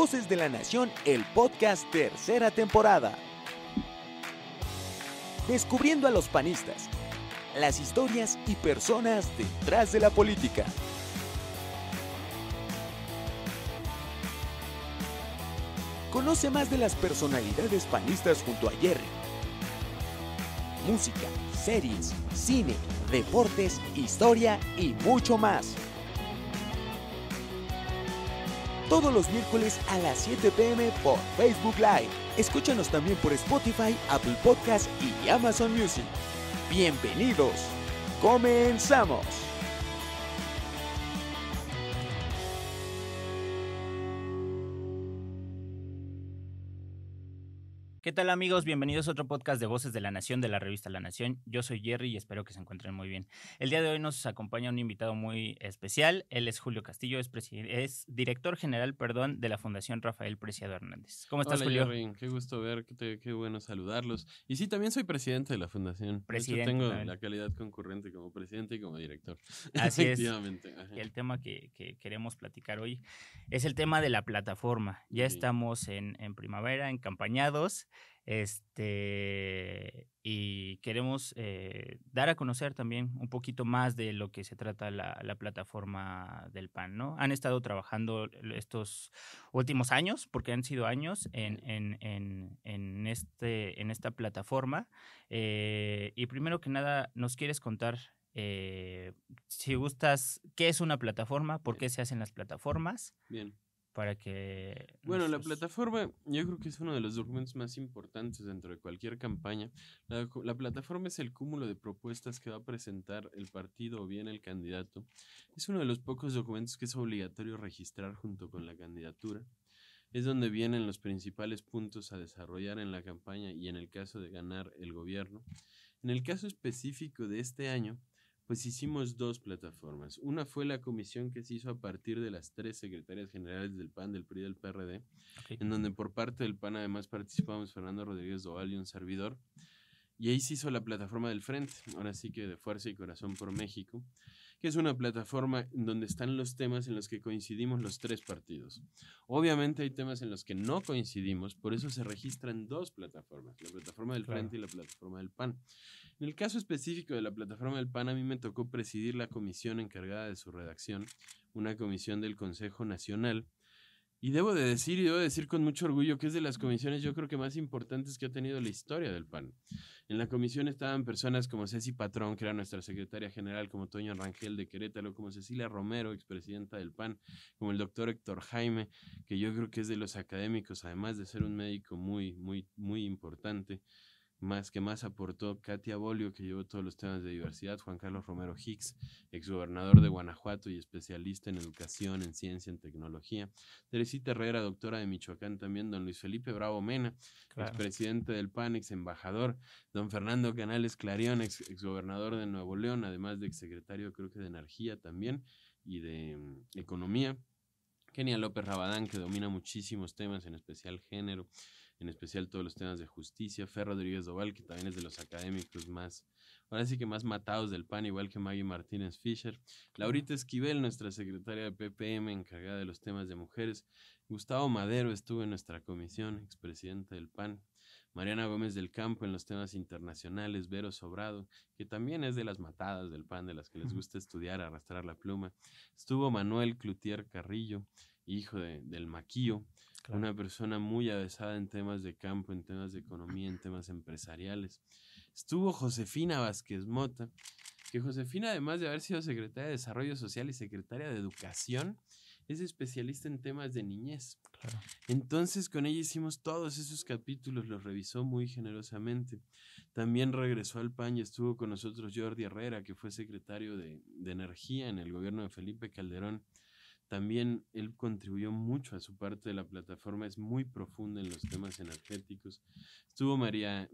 Voces de la Nación, el podcast, tercera temporada. Descubriendo a los panistas, las historias y personas detrás de la política. Conoce más de las personalidades panistas junto a Jerry. Música, series, cine, deportes, historia y mucho más. Todos los miércoles a las 7 p.m. por Facebook Live. Escúchanos también por Spotify, Apple Podcasts y Amazon Music. ¡Bienvenidos! ¡Comenzamos! ¿Qué tal, amigos? Bienvenidos a otro podcast de Voces de la Nación de la revista La Nación. Yo soy Jerry y espero que se encuentren muy bien. El día de hoy nos acompaña un invitado muy especial. Él es Julio Castillo, es director general, de la Fundación Rafael Preciado Hernández. ¿Cómo estás, Hola, Julio? Jerry, qué gusto qué bueno saludarlos. Y sí, también soy presidente de la fundación. Presidente de hecho, tengo también. la calidad concurrente como presidente y como director. Así es. Efectivamente. Ajá. Y el tema que queremos platicar hoy es el tema de la plataforma. Ya Sí. estamos en primavera, encampañados, y queremos dar a conocer también un poquito más de lo que se trata la plataforma del PAN, ¿no? Han estado trabajando estos últimos años, porque han sido años en esta plataforma. Y primero que nada, ¿nos quieres contar, si gustas, qué es una plataforma, por qué se hacen las plataformas? Bien. Para que Bueno, la plataforma yo creo que es uno de los documentos más importantes dentro de cualquier campaña. La plataforma es el cúmulo de propuestas que va a presentar el partido o bien el candidato. Es uno de los pocos documentos que es obligatorio registrar junto con la candidatura. Es donde vienen los principales puntos a desarrollar en la campaña y en el caso de ganar el gobierno. En el caso específico de este año, pues hicimos dos plataformas. Una fue la comisión que se hizo a partir de las 3 secretarias generales del PAN, del PRI y del PRD, Okay. en donde por parte del PAN además participamos Fernando Rodríguez Doval y un servidor. Y ahí se hizo la plataforma del Frente, ahora sí que de Fuerza y Corazón por México, que es una plataforma en donde están los temas en los que coincidimos los tres partidos. Obviamente hay temas en los que no coincidimos, por eso se registran dos plataformas, la plataforma del Frente y la plataforma del PAN. En el caso específico de la plataforma del PAN, a mí me tocó presidir la comisión encargada de su redacción, una comisión del Consejo Nacional. Y debo decir con mucho orgullo que es de las comisiones yo creo que más importantes que ha tenido la historia del PAN. En la comisión estaban personas como Ceci Patrón, que era nuestra secretaria general, como Toño Rangel de Querétaro, como Cecilia Romero, expresidenta del PAN, como el doctor Héctor Jaime, que yo creo que es de los académicos, además de ser un médico muy, muy, muy importante. Más aportó Katia Bolio, que llevó todos los temas de diversidad, Juan Carlos Romero Hicks, exgobernador de Guanajuato y especialista en educación, en ciencia, en tecnología, Teresita Herrera, doctora de Michoacán también, don Luis Felipe Bravo Mena, expresidente del PAN, ex embajador, don Fernando Canales Clarión, exgobernador de Nuevo León, además de exsecretario creo que de Energía también y de Economía, Kenia López Rabadán, que domina muchísimos temas, en especial género, en especial todos los temas de justicia, Fer Rodríguez Doval, que también es de los académicos ahora sí que más matados del PAN, igual que Maggie Martínez Fisher, Laurita Esquivel, nuestra secretaria de PPM, encargada de los temas de mujeres, Gustavo Madero estuvo en nuestra comisión, expresidente del PAN, Mariana Gómez del Campo en los temas internacionales, Vero Sobrado, que también es de las matadas del PAN, de las que les gusta estudiar, arrastrar la pluma, estuvo Manuel Cloutier Carrillo, hijo del Maquillo, una persona muy avesada en temas de campo, en temas de economía, en temas empresariales. Estuvo Josefina Vázquez Mota, que Josefina, además de haber sido secretaria de Desarrollo Social y secretaria de Educación, es especialista en temas de niñez. Claro. Entonces con ella hicimos todos esos capítulos, los revisó muy generosamente. También regresó al PAN y estuvo con nosotros Jordi Herrera, que fue secretario de Energía en el gobierno de Felipe Calderón. También él contribuyó mucho a su parte de la plataforma, es muy profunda en los temas energéticos. Estuvo María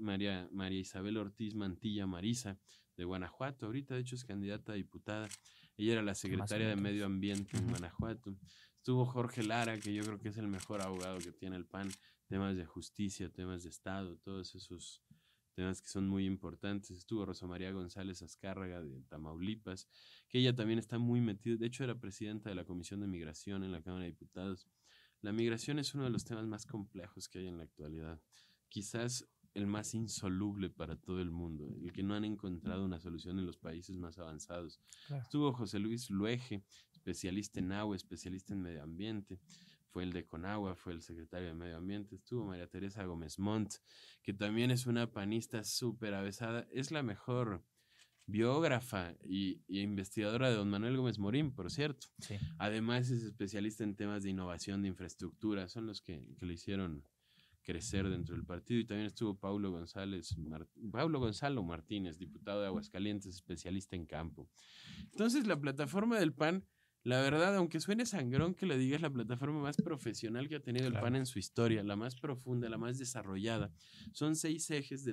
Isabel Ortiz Mantilla Marisa, de Guanajuato, ahorita de hecho es candidata a diputada. Ella era la secretaria de Medio Ambiente en Guanajuato. Estuvo Jorge Lara, que yo creo que es el mejor abogado que tiene el PAN, temas de justicia, temas de Estado, todos esos temas que son muy importantes. Estuvo Rosa María González Azcárraga de Tamaulipas, que ella también está muy metida, de hecho era presidenta de la Comisión de Migración en la Cámara de Diputados. La migración es uno de los temas más complejos que hay en la actualidad. Quizás el más insoluble para todo el mundo, el que no han encontrado una solución en los países más avanzados. Claro. Estuvo José Luis Luege, especialista en agua, especialista en medio ambiente. Fue el de Conagua, fue el secretario de Medio Ambiente. Estuvo María Teresa Gómez Montt, que también es una panista súper avesada. Es la mejor biógrafa y investigadora de don Manuel Gómez Morín, por cierto. Sí. Además es especialista en temas de innovación, de infraestructura. Son los que le hicieron crecer dentro del partido. Y también estuvo Paulo Gonzalo Martínez, diputado de Aguascalientes, especialista en campo. Entonces la plataforma del PAN, la verdad, aunque suene sangrón que le diga, es la plataforma más profesional que ha tenido el PAN en su historia, la más profunda, la más desarrollada. Son 6 ejes,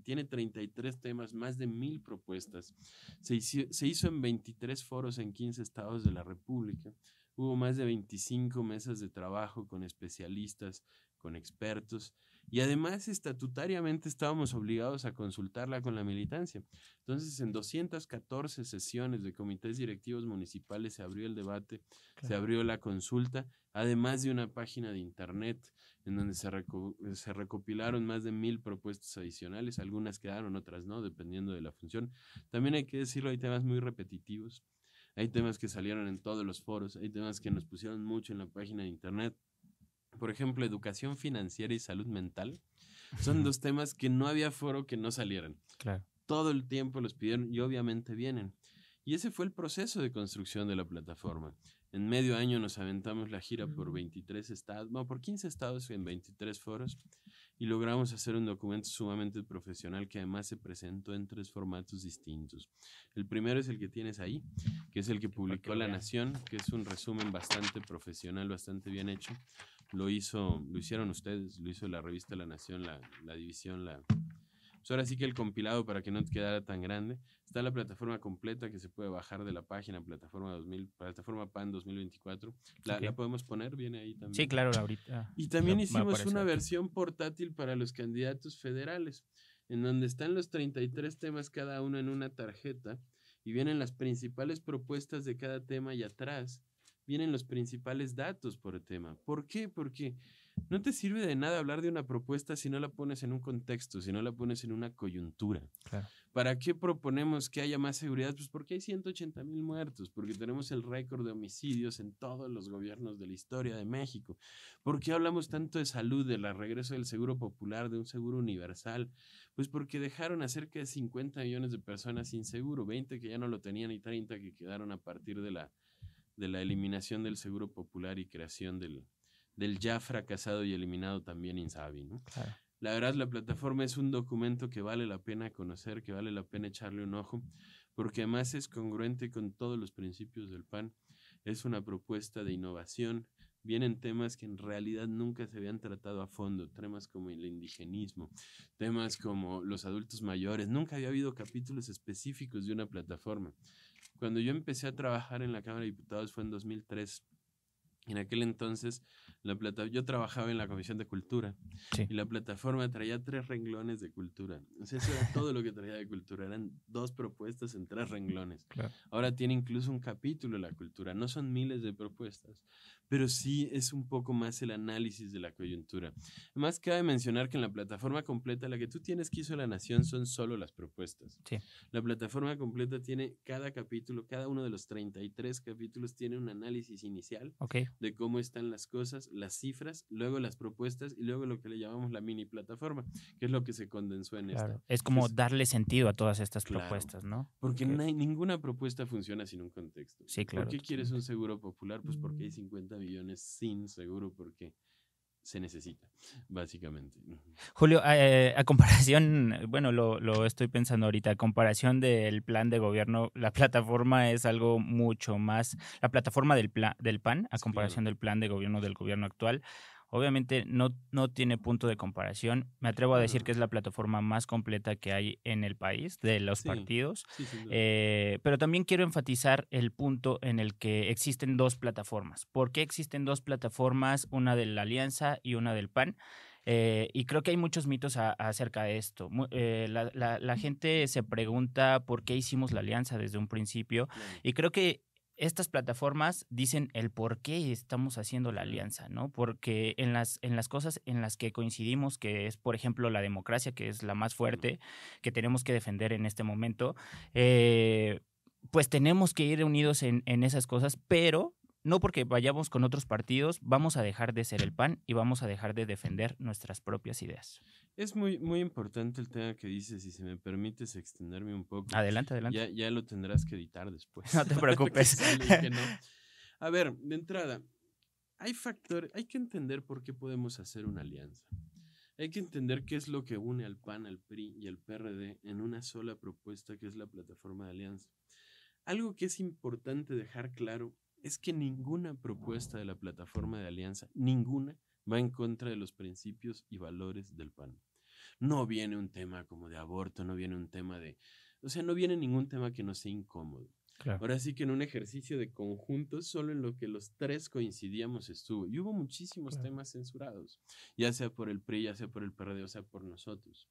tiene 33 temas, más de 1,000 propuestas. Se hizo en 23 foros en 15 estados de la República. Hubo más de 25 mesas de trabajo con especialistas, con expertos, y además estatutariamente estábamos obligados a consultarla con la militancia. Entonces, en 214 sesiones de comités directivos municipales se abrió el debate, se abrió la consulta, además de una página de internet en donde se recopilaron más de 1,000 propuestas adicionales. Algunas quedaron, otras no, dependiendo de la función. También hay que decirlo, hay temas muy repetitivos, hay temas que salieron en todos los foros, hay temas que nos pusieron mucho en la página de internet. Por ejemplo, educación financiera y salud mental. Son 2 temas que no había foro que no salieran. Claro. Todo el tiempo los pidieron y obviamente vienen. Y ese fue el proceso de construcción de la plataforma. En medio año nos aventamos la gira por 23 estados, no, por 15 estados en 23 foros, y logramos hacer un documento sumamente profesional que además se presentó en 3 formatos distintos. El primero es el que tienes ahí, que es el que publicó La Nación, que es un resumen bastante profesional, bastante bien hecho. Lo hicieron ustedes, lo hizo la revista La Nación, la división, pues ahora sí que el compilado, para que no te quedara tan grande. Está la plataforma completa que se puede bajar de la página, plataforma PAN 2024. ¿La podemos poner? Viene ahí también. Sí, claro, ahorita. Y también hicimos una versión portátil para los candidatos federales, en donde están los 33 temas cada uno en una tarjeta y vienen las principales propuestas de cada tema y atrás vienen los principales datos por tema. ¿Por qué? Porque no te sirve de nada hablar de una propuesta si no la pones en un contexto, si no la pones en una coyuntura. Claro. ¿Para qué proponemos que haya más seguridad? Pues porque hay 180,000 muertos, porque tenemos el récord de homicidios en todos los gobiernos de la historia de México. ¿Por qué hablamos tanto de salud, del regreso del seguro popular, de un seguro universal? Pues porque dejaron a cerca de 50 millones de personas sin seguro, 20 que ya no lo tenían y 30 que quedaron a partir de la eliminación del seguro popular y creación del ya fracasado y eliminado también INSABI, ¿no? Claro. La verdad, la plataforma es un documento que vale la pena conocer, que vale la pena echarle un ojo, porque además es congruente con todos los principios del PAN. Es una propuesta de innovación. Vienen temas que en realidad nunca se habían tratado a fondo, temas como el indigenismo, temas como los adultos mayores. Nunca había habido capítulos específicos de una plataforma. Cuando yo empecé a trabajar en la Cámara de Diputados fue en 2003. En aquel entonces, yo trabajaba en la Comisión de Cultura, sí, y la plataforma traía 3 renglones de cultura. O sea, eso era todo lo que traía de cultura. Eran 2 propuestas en 3 renglones. Claro. Ahora tiene incluso un capítulo de la cultura. No son miles de propuestas, pero sí es un poco más el análisis de la coyuntura. Además, cabe mencionar que en la plataforma completa, la que tú tienes que hizo La Nación, son solo las propuestas. Sí. La plataforma completa tiene cada capítulo, cada uno de los 33 capítulos tiene un análisis inicial. Okay. De cómo están las cosas, las cifras, luego las propuestas y luego lo que le llamamos la mini plataforma, que es lo que se condensó en esta. Es como darle sentido a todas estas propuestas, ¿no? Porque ninguna propuesta funciona sin un contexto. Sí, claro. ¿Por qué quieres un seguro popular? Pues porque hay 50 millones sin seguro, porque se necesita, básicamente. Julio, a comparación, bueno, lo estoy pensando ahorita, a comparación del plan de gobierno, la plataforma es algo mucho más, la plataforma del PAN, a comparación del plan de gobierno del gobierno actual, obviamente no tiene punto de comparación. Me atrevo a decir que es la plataforma más completa que hay en el país, de los partidos. Sí, pero también quiero enfatizar el punto en el que existen 2 plataformas. ¿Por qué existen 2 plataformas? Una de la Alianza y una del PAN. Y creo que hay muchos mitos acerca de esto. La gente se pregunta por qué hicimos la Alianza desde un principio. Y creo que estas plataformas dicen el por qué estamos haciendo la alianza, ¿no? Porque en las cosas en las que coincidimos, que es, por ejemplo, la democracia, que es la más fuerte, que tenemos que defender en este momento, pues tenemos que ir unidos en esas cosas, pero no porque vayamos con otros partidos, vamos a dejar de ser el PAN y vamos a dejar de defender nuestras propias ideas. Es muy, muy importante el tema que dices, y si me permites extenderme un poco. Adelante, adelante. Ya lo tendrás que editar después. No te preocupes. Que sale y que no. A ver, de entrada, hay que entender por qué podemos hacer una alianza. Hay que entender qué es lo que une al PAN, al PRI y al PRD en una sola propuesta, que es la plataforma de alianza. Algo que es importante dejar claro es que ninguna propuesta de la plataforma de alianza, ninguna, va en contra de los principios y valores del PAN. No viene un tema como de aborto, no viene un tema no viene ningún tema que no sea incómodo. Claro. Ahora sí que en un ejercicio de conjunto, solo en lo que los tres coincidíamos estuvo. Y hubo muchísimos temas censurados, ya sea por el PRI, ya sea por el PRD, o sea por nosotros.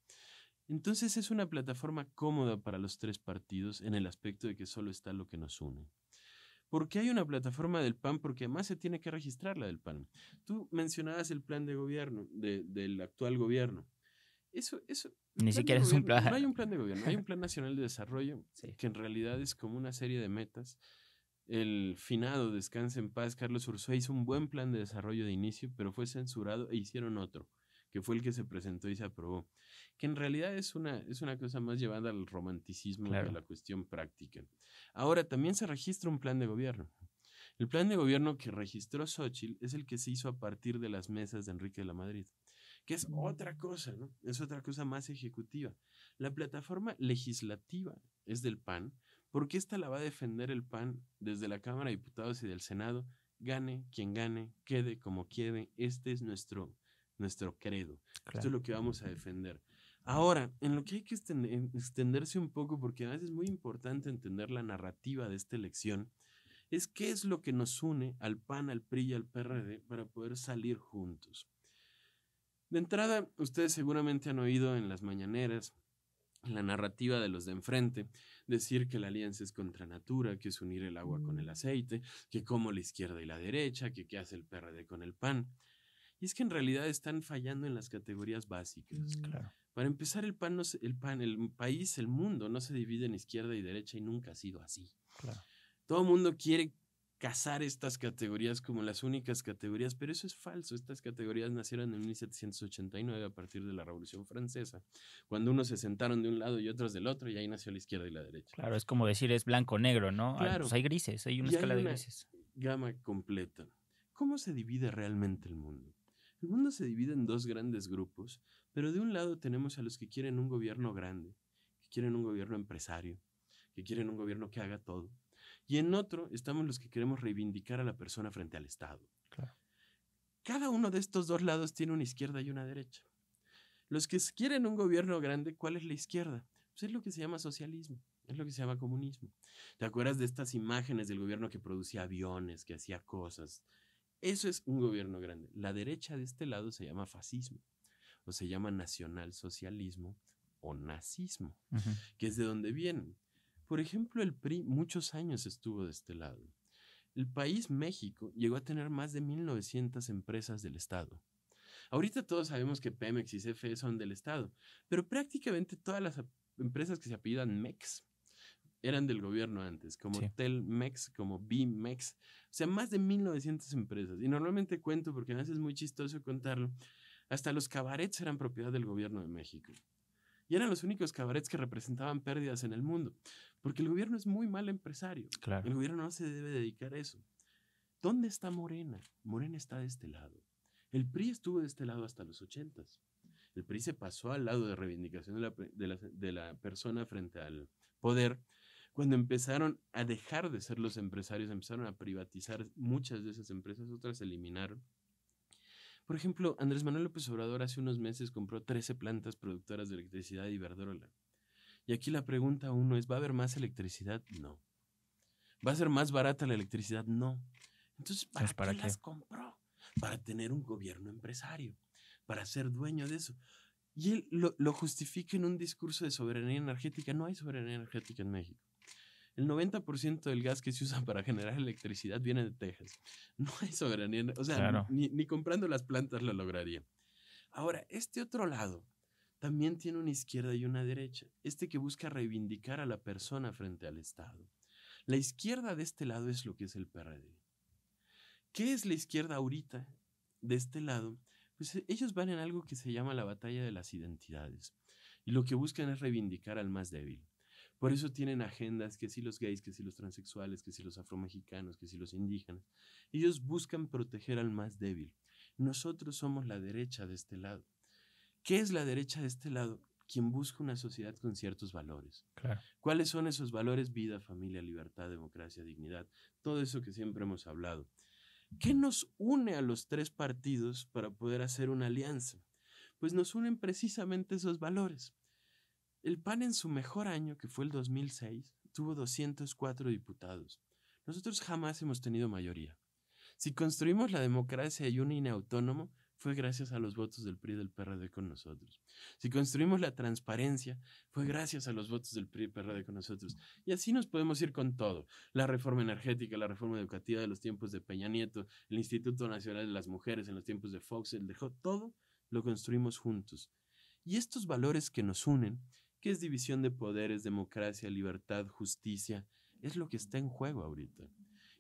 Entonces es una plataforma cómoda para los tres partidos en el aspecto de que solo está lo que nos une. ¿Por qué hay una plataforma del PAN? Porque además se tiene que registrar la del PAN. Tú mencionabas el plan de gobierno del actual gobierno. Eso Ni siquiera es un plan. No hay un plan de gobierno, hay un plan nacional de desarrollo, sí, que en realidad es como una serie de metas. El finado, descanse en paz, Carlos Ursúa hizo un buen plan de desarrollo de inicio, pero fue censurado e hicieron otro, que fue el que se presentó y se aprobó, que en realidad es una cosa más llevada al romanticismo, claro, que a la cuestión práctica. Ahora, también se registra un plan de gobierno. El plan de gobierno que registró Xóchitl es el que se hizo a partir de las mesas de Enrique de la Madrid, que es otra cosa, ¿no? Es otra cosa más ejecutiva. La plataforma legislativa es del PAN, porque esta la va a defender el PAN desde la Cámara de Diputados y del Senado, gane quien gane, quede como quede. Este es nuestro credo. Claro. Esto es lo que vamos a defender. Ahora, en lo que hay que extenderse un poco, porque además es muy importante entender la narrativa de esta elección, es qué es lo que nos une al PAN, al PRI y al PRD para poder salir juntos. De entrada, ustedes seguramente han oído en las mañaneras la narrativa de los de enfrente decir que la alianza es contra natura, que es unir el agua con el aceite, que como la izquierda y la derecha, que qué hace el PRD con el PAN. Y es que en realidad están fallando en las categorías básicas. Claro. Para empezar, el país, el mundo no se divide en izquierda y derecha y nunca ha sido así. Claro. Todo el mundo quiere casar estas categorías como las únicas categorías, pero eso es falso. Estas categorías nacieron en 1789 a partir de la Revolución Francesa, cuando unos se sentaron de un lado y otros del otro, y ahí nació la izquierda y la derecha. Claro, es como decir es blanco-negro, ¿no? Claro. Pues hay grises, hay una escala de grises. Gama completa. ¿Cómo se divide realmente el mundo? El mundo se divide en dos grandes grupos, pero de un lado tenemos a los que quieren un gobierno grande, que quieren un gobierno empresario, que quieren un gobierno que haga todo. Y en otro estamos los que queremos reivindicar a la persona frente al Estado. Claro. Cada uno de estos dos lados tiene una izquierda y una derecha. Los que quieren un gobierno grande, ¿cuál es la izquierda? Pues es lo que se llama socialismo, es lo que se llama comunismo. ¿Te acuerdas de estas imágenes del gobierno que producía aviones, que hacía cosas? Eso es un gobierno grande. La derecha de este lado se llama fascismo, o se llama nacionalsocialismo o nazismo, que es de donde vienen. Por ejemplo, el PRI muchos años estuvo de este lado. El país México llegó a tener más de 1,900 empresas del Estado. Ahorita todos sabemos que Pemex y CFE son del Estado, pero prácticamente todas las empresas que se apellidan Mex eran del gobierno antes, como sí. Telmex, como Bimex, o sea, más de 1,900 empresas. Y normalmente cuento, porque a veces es muy chistoso contarlo, hasta los cabarets eran propiedad del gobierno de México. Y eran los únicos cabarets que representaban pérdidas en el mundo, porque el gobierno es muy mal empresario. Claro. El gobierno no se debe dedicar a eso. ¿Dónde está Morena? Morena está de este lado. El PRI estuvo de este lado hasta los 80s. El PRI se pasó al lado de reivindicación de la persona frente al poder. Cuando empezaron a dejar de ser los empresarios, empezaron a privatizar muchas de esas empresas, otras se eliminaron. Por ejemplo, Andrés Manuel López Obrador hace unos meses compró 13 plantas productoras de electricidad de Iberdrola. Y aquí la pregunta uno es, ¿va a haber más electricidad? No. ¿Va a ser más barata la electricidad? No. Entonces, ¿para qué las compró? Para tener un gobierno empresario, para ser dueño de eso. Y él lo justifica en un discurso de soberanía energética. No hay soberanía energética en México. El 90% del gas que se usa para generar electricidad viene de Texas. No hay soberanía, o sea, Claro. ni comprando las plantas lo lograría. Ahora, este otro lado también tiene una izquierda y una derecha. Este que busca reivindicar a la persona frente al Estado. La izquierda de este lado es lo que es el PRD. ¿Qué es la izquierda ahorita de este lado? Pues ellos van en algo que se llama la batalla de las identidades. Y lo que buscan es reivindicar al más débil. Por eso tienen agendas que si los gays, que si los transexuales, que si los afromexicanos, que si los indígenas. Ellos buscan proteger al más débil. Nosotros somos la derecha de este lado. ¿Qué es la derecha de este lado? Quien busca una sociedad con ciertos valores. Claro. ¿Cuáles son esos valores? Vida, familia, libertad, democracia, dignidad. Todo eso que siempre hemos hablado. ¿Qué nos une a los tres partidos para poder hacer una alianza? Pues nos unen precisamente esos valores. El PAN en su mejor año, que fue el 2006, tuvo 204 diputados. Nosotros jamás hemos tenido mayoría. Si construimos la democracia y un INE autónomo, fue gracias a los votos del PRI y del PRD con nosotros. Si construimos la transparencia, fue gracias a los votos del PRI y PRD con nosotros. Y así nos podemos ir con todo. La reforma energética, la reforma educativa de los tiempos de Peña Nieto, el Instituto Nacional de las Mujeres en los tiempos de Fox, todo lo construimos juntos. Y estos valores que nos unen, que es división de poderes, democracia, libertad, justicia, es lo que está en juego ahorita.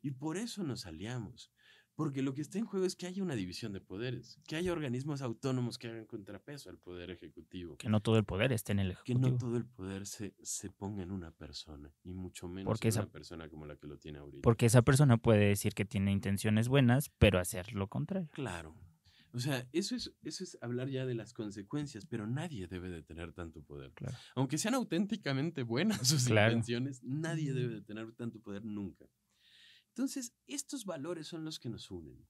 Y por eso nos aliamos. Porque lo que está en juego es que haya una división de poderes, que haya organismos autónomos que hagan contrapeso al poder ejecutivo. Que no todo el poder esté en el ejecutivo. Que no todo el poder se ponga en una persona, y mucho menos en una persona como la que lo tiene ahorita. Porque esa persona puede decir que tiene intenciones buenas, pero hacer lo contrario. Claro. O sea, eso es hablar ya de las consecuencias, pero nadie debe de tener tanto poder. Claro. Aunque sean auténticamente buenas sus intenciones, nadie debe de tener tanto poder nunca. Entonces, estos valores son los que nos unen.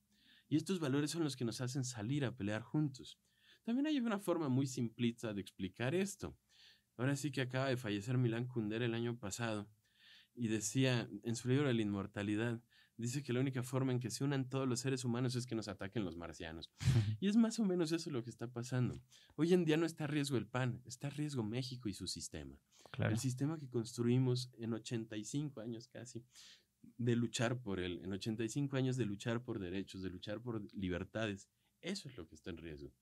Y estos valores son los que nos hacen salir a pelear juntos. También hay una forma muy simplista de explicar esto. Ahora sí que acaba de fallecer Milán Kundera el año pasado y decía en su libro de la inmortalidad, dice que la única forma en que se unan todos los seres humanos es que nos ataquen los marcianos. Y es más o menos eso lo que está pasando. Hoy en día no está a riesgo el PAN, está a riesgo México y su sistema. Claro. El sistema que construimos en 85 años casi de luchar por él, en 85 años de luchar por derechos, de luchar por libertades. Eso es lo que está en riesgo.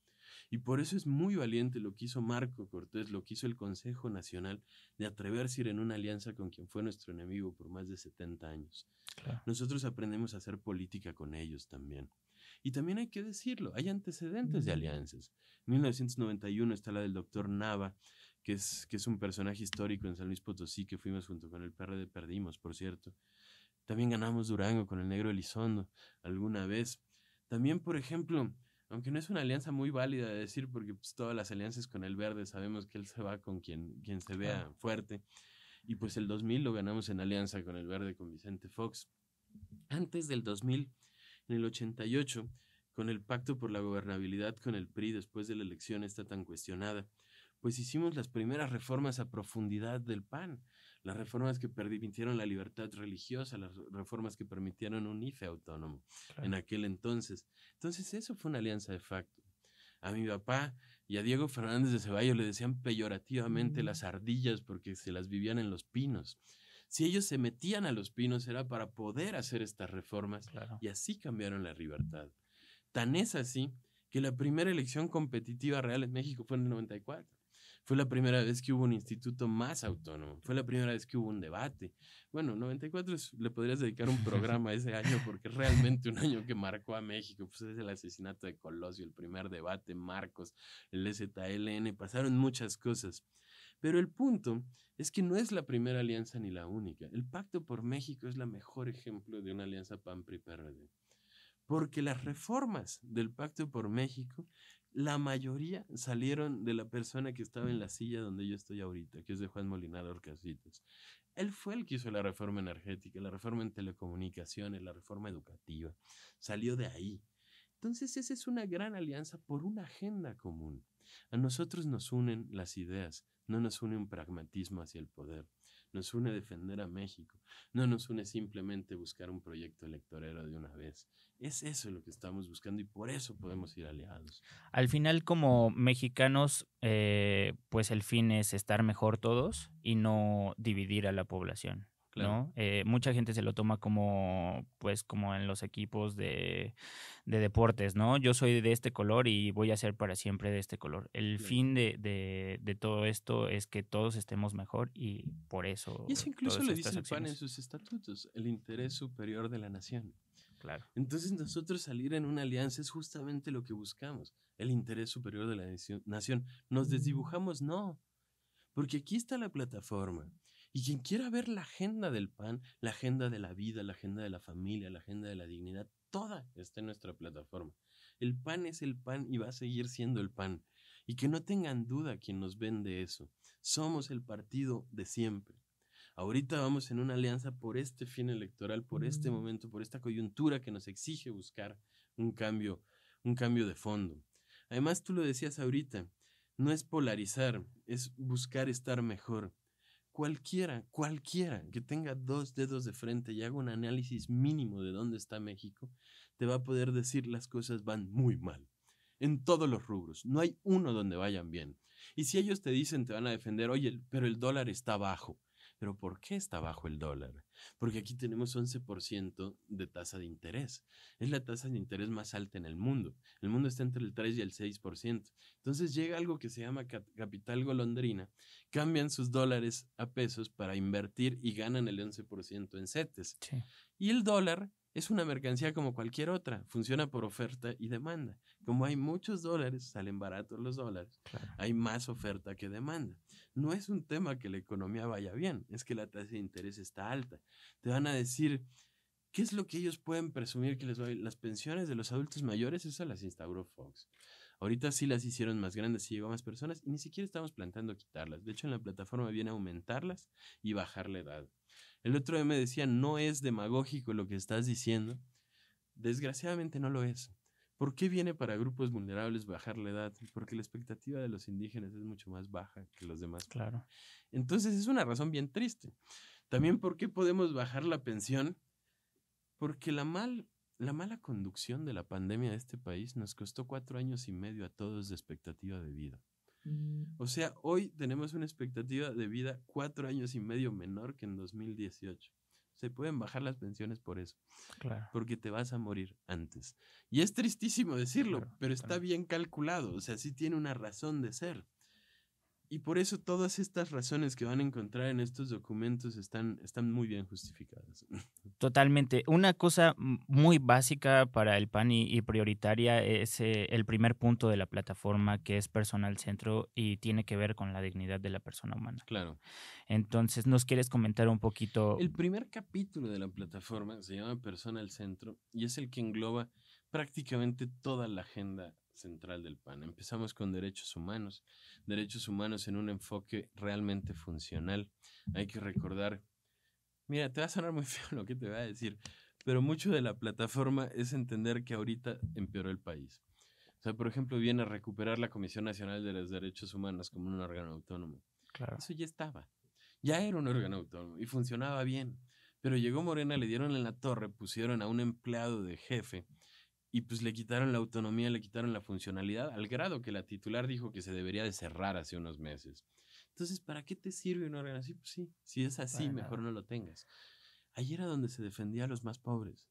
Y por eso es muy valiente lo que hizo Marco Cortés, lo que hizo el Consejo Nacional, de atreverse a ir en una alianza con quien fue nuestro enemigo por más de 70 años. Claro. Nosotros aprendemos a hacer política con ellos también. Y también hay que decirlo, hay antecedentes de alianzas. En 1991 está la del doctor Nava, que es un personaje histórico en San Luis Potosí, que fuimos junto con el PRD, perdimos, por cierto. También ganamos Durango con el Negro Elizondo alguna vez. También, por ejemplo, aunque no es una alianza muy válida de decir, porque pues, todas las alianzas con el Verde sabemos que él se va con quien se vea fuerte. Y pues el 2000 lo ganamos en alianza con el Verde, con Vicente Fox. Antes del 2000, en el 88, con el pacto por la gobernabilidad con el PRI, después de la elección esta tan cuestionada, pues hicimos las primeras reformas a profundidad del PAN. Las reformas que permitieron la libertad religiosa, las reformas que permitieron un IFE autónomo en aquel entonces. Entonces eso fue una alianza de facto. A mi papá y a Diego Fernández de Ceballos le decían peyorativamente las ardillas porque se las vivían en los pinos. Si ellos se metían a los pinos era para poder hacer estas reformas y así cambiaron la libertad. Tan es así que la primera elección competitiva real en México fue en el 94. Fue la primera vez que hubo un instituto más autónomo. Fue la primera vez que hubo un debate. Bueno, 94 le podrías dedicar un programa a ese año porque es realmente un año que marcó a México. Pues es el asesinato de Colosio, el primer debate, Marcos, el ZLN, pasaron muchas cosas. Pero el punto es que no es la primera alianza ni la única. El Pacto por México es el mejor ejemplo de una alianza PAN-PRI-PRD. Porque las reformas del Pacto por México, la mayoría salieron de la persona que estaba en la silla donde yo estoy ahorita, que es de Juan Molinar Orcasitas. Él fue el que hizo la reforma energética, la reforma en telecomunicaciones, la reforma educativa. Salió de ahí. Entonces esa es una gran alianza por una agenda común. A nosotros nos unen las ideas, no nos une un pragmatismo hacia el poder. Nos une defender a México, no nos une simplemente buscar un proyecto electorero de una vez. Es eso lo que estamos buscando y por eso podemos ir aliados. Al final, como mexicanos, pues el fin es estar mejor todos y no dividir a la población. ¿no? Mucha gente se lo toma como, pues, como en los equipos de deportes, ¿no? Yo soy de este color y voy a ser para siempre de este color. El Claro. fin de todo esto es que todos estemos mejor y por eso Y eso incluso todas lo dice estas el PAN en acciones. sus estatutos, el interés superior de la nación. Claro. Entonces nosotros salir en una alianza es justamente lo que buscamos, el interés superior de la nación. ¿Nos desdibujamos? No, porque aquí está la plataforma. Y quien quiera ver la agenda del PAN, la agenda de la vida, la agenda de la familia, la agenda de la dignidad, toda está en nuestra plataforma. El PAN es el PAN y va a seguir siendo el PAN. Y que no tengan duda quien nos vende eso. Somos el partido de siempre. Ahorita vamos en una alianza por este fin electoral, por este momento, por esta coyuntura que nos exige buscar un cambio de fondo. Además, tú lo decías ahorita, no es polarizar, es buscar estar mejor. Cualquiera que tenga 2 dedos de frente y haga un análisis mínimo de dónde está México, te va a poder decir las cosas van muy mal. En todos los rubros, no hay uno donde vayan bien. Y si ellos te dicen, te van a defender, oye, pero el dólar está bajo. ¿Pero por qué está bajo el dólar? Porque aquí tenemos 11% de tasa de interés. Es la tasa de interés más alta en el mundo. El mundo está entre el 3 y el 6%. Entonces llega algo que se llama capital golondrina, cambian sus dólares a pesos para invertir y ganan el 11% en CETES. Sí. Y el dólar es una mercancía como cualquier otra, funciona por oferta y demanda. Como hay muchos dólares, salen baratos los dólares, Claro. hay más oferta que demanda. No es un tema que la economía vaya bien, es que la tasa de interés está alta. Te van a decir, ¿qué es lo que ellos pueden presumir que les va a ir? Las pensiones de los adultos mayores, eso las instauró Fox. Ahorita sí las hicieron más grandes y llegó a más personas y ni siquiera estamos planteando quitarlas. De hecho, en la plataforma viene aumentarlas y bajar la edad. El otro día me decía, no es demagógico lo que estás diciendo. Desgraciadamente no lo es. ¿Por qué viene para grupos vulnerables bajar la edad? Porque la expectativa de los indígenas es mucho más baja que los demás. Claro. Entonces es una razón bien triste. También, ¿por qué podemos bajar la pensión? Porque la mala conducción de la pandemia de este país nos costó 4 años y medio a todos de expectativa de vida. O sea, hoy tenemos una expectativa de vida 4 años y medio menor que en 2018. Se pueden bajar las pensiones por eso. Claro. Porque te vas a morir antes. Y es tristísimo decirlo, Claro, pero está bien calculado. O sea, sí tiene una razón de ser. Y por eso todas estas razones que van a encontrar en estos documentos están muy bien justificadas. Totalmente. Una cosa muy básica para el PAN y prioritaria es el primer punto de la plataforma, que es persona al centro y tiene que ver con la dignidad de la persona humana. Claro. Entonces, ¿nos quieres comentar un poquito? El primer capítulo de la plataforma se llama Persona al Centro y es el que engloba prácticamente toda la agenda central del PAN. Empezamos con derechos humanos en un enfoque realmente funcional. Hay que recordar, mira, te va a sonar muy feo lo que te voy a decir, pero mucho de la plataforma es entender que ahorita empeoró el país. O sea, por ejemplo, viene a recuperar la Comisión Nacional de los Derechos Humanos como un órgano autónomo. Claro. Eso ya estaba. Ya era un órgano autónomo y funcionaba bien. Pero llegó Morena, le dieron en la torre, pusieron a un empleado de jefe y pues le quitaron la autonomía, le quitaron la funcionalidad, al grado que la titular dijo que se debería de cerrar hace unos meses. Entonces, ¿para qué te sirve un órgano así? Pues sí, si es así, Para mejor nada. no lo tengas. Ahí era donde se defendía a los más pobres,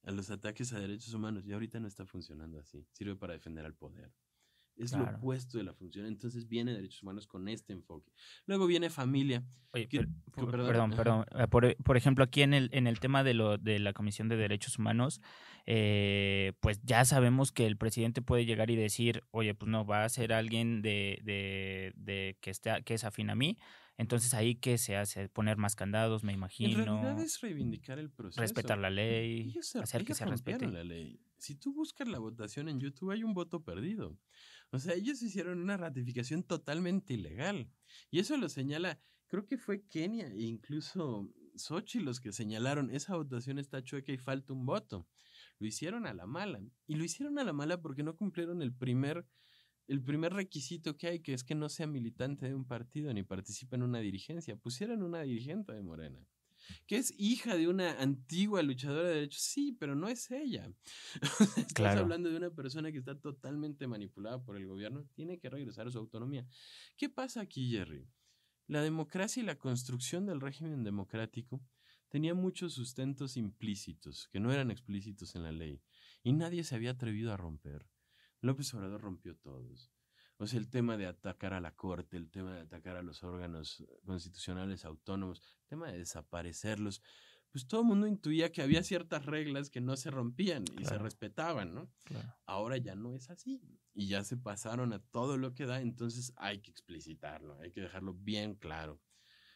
a los ataques a derechos humanos, y ahorita no está funcionando así. Sirve para defender al poder. Es lo Claro. opuesto de la función. Entonces viene derechos humanos con este enfoque. Luego viene familia. Oye, que- perdón. ajá. Por ejemplo, aquí en el tema de la Comisión de Derechos Humanos, pues ya sabemos que el presidente puede llegar y decir, oye, pues no, va a ser alguien que es afín a mí. Entonces, ahí, ¿qué se hace? Poner más candados, me En realidad imagino, es reivindicar el proceso. respetar la ley, hacer que Ellos se rompieron respete. la ley. Si tú buscas la votación en YouTube, hay un voto perdido. O sea, ellos hicieron una ratificación totalmente ilegal. Y eso lo señala, creo que fue Kenia e incluso Xochitl los que señalaron, esa votación está chueca y falta un voto. Lo hicieron a la mala. Y lo hicieron a la mala porque no cumplieron el primer requisito que hay, que es que no sea militante de un partido ni participe en una dirigencia. Pusieron una dirigente de Morena, que es hija de una antigua luchadora de derechos. Sí, pero no es ella. Estás Claro. hablando de una persona que está totalmente manipulada por el gobierno. Tiene que regresar a su autonomía. ¿Qué pasa aquí, Jerry? La democracia y la construcción del régimen democrático tenía muchos sustentos implícitos que no eran explícitos en la ley y nadie se había atrevido a romper. López Obrador rompió todos. O sea, el tema de atacar a la Corte, el tema de atacar a los órganos constitucionales autónomos, el tema de desaparecerlos, pues todo el mundo intuía que había ciertas reglas que no se rompían y se respetaban, ¿no? Claro. Ahora ya no es así y ya se pasaron a todo lo que da, entonces hay que explicitarlo, hay que dejarlo bien claro.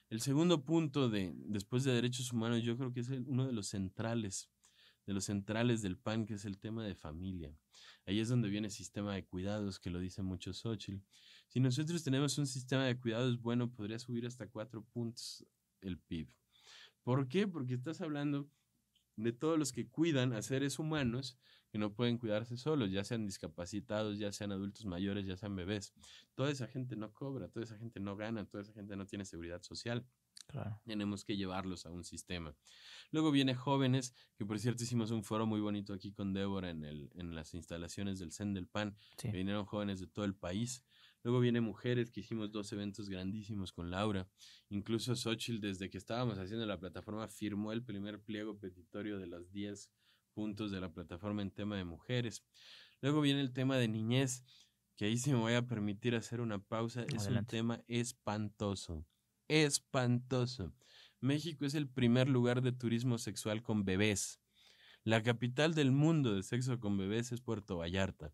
El segundo punto después de derechos humanos, yo creo que es uno de los centrales del PAN, que es el tema de familia. Ahí es donde viene el sistema de cuidados, que lo dice mucho Xóchitl. Si nosotros tenemos un sistema de cuidados bueno, podría subir hasta 4 puntos el PIB. ¿Por qué? Porque estás hablando de todos los que cuidan a seres humanos que no pueden cuidarse solos, ya sean discapacitados, ya sean adultos mayores, ya sean bebés. Toda esa gente no cobra, toda esa gente no gana, toda esa gente no tiene seguridad social. Claro. Tenemos que llevarlos a un sistema. Luego viene jóvenes, que por cierto hicimos un foro muy bonito aquí con Débora en las instalaciones del CEN del PAN. Sí. Vinieron jóvenes de todo el país. Luego viene mujeres, que hicimos 2 eventos grandísimos con Laura. Incluso Xóchitl, desde que estábamos haciendo la plataforma, firmó el primer pliego petitorio de los 10 puntos de la plataforma en tema de mujeres. Luego viene el tema de niñez, que ahí sí me voy a permitir hacer una pausa. Adelante. Es un tema espantoso. Espantoso. México es el primer lugar de turismo sexual con bebés. La capital del mundo de sexo con bebés es Puerto Vallarta.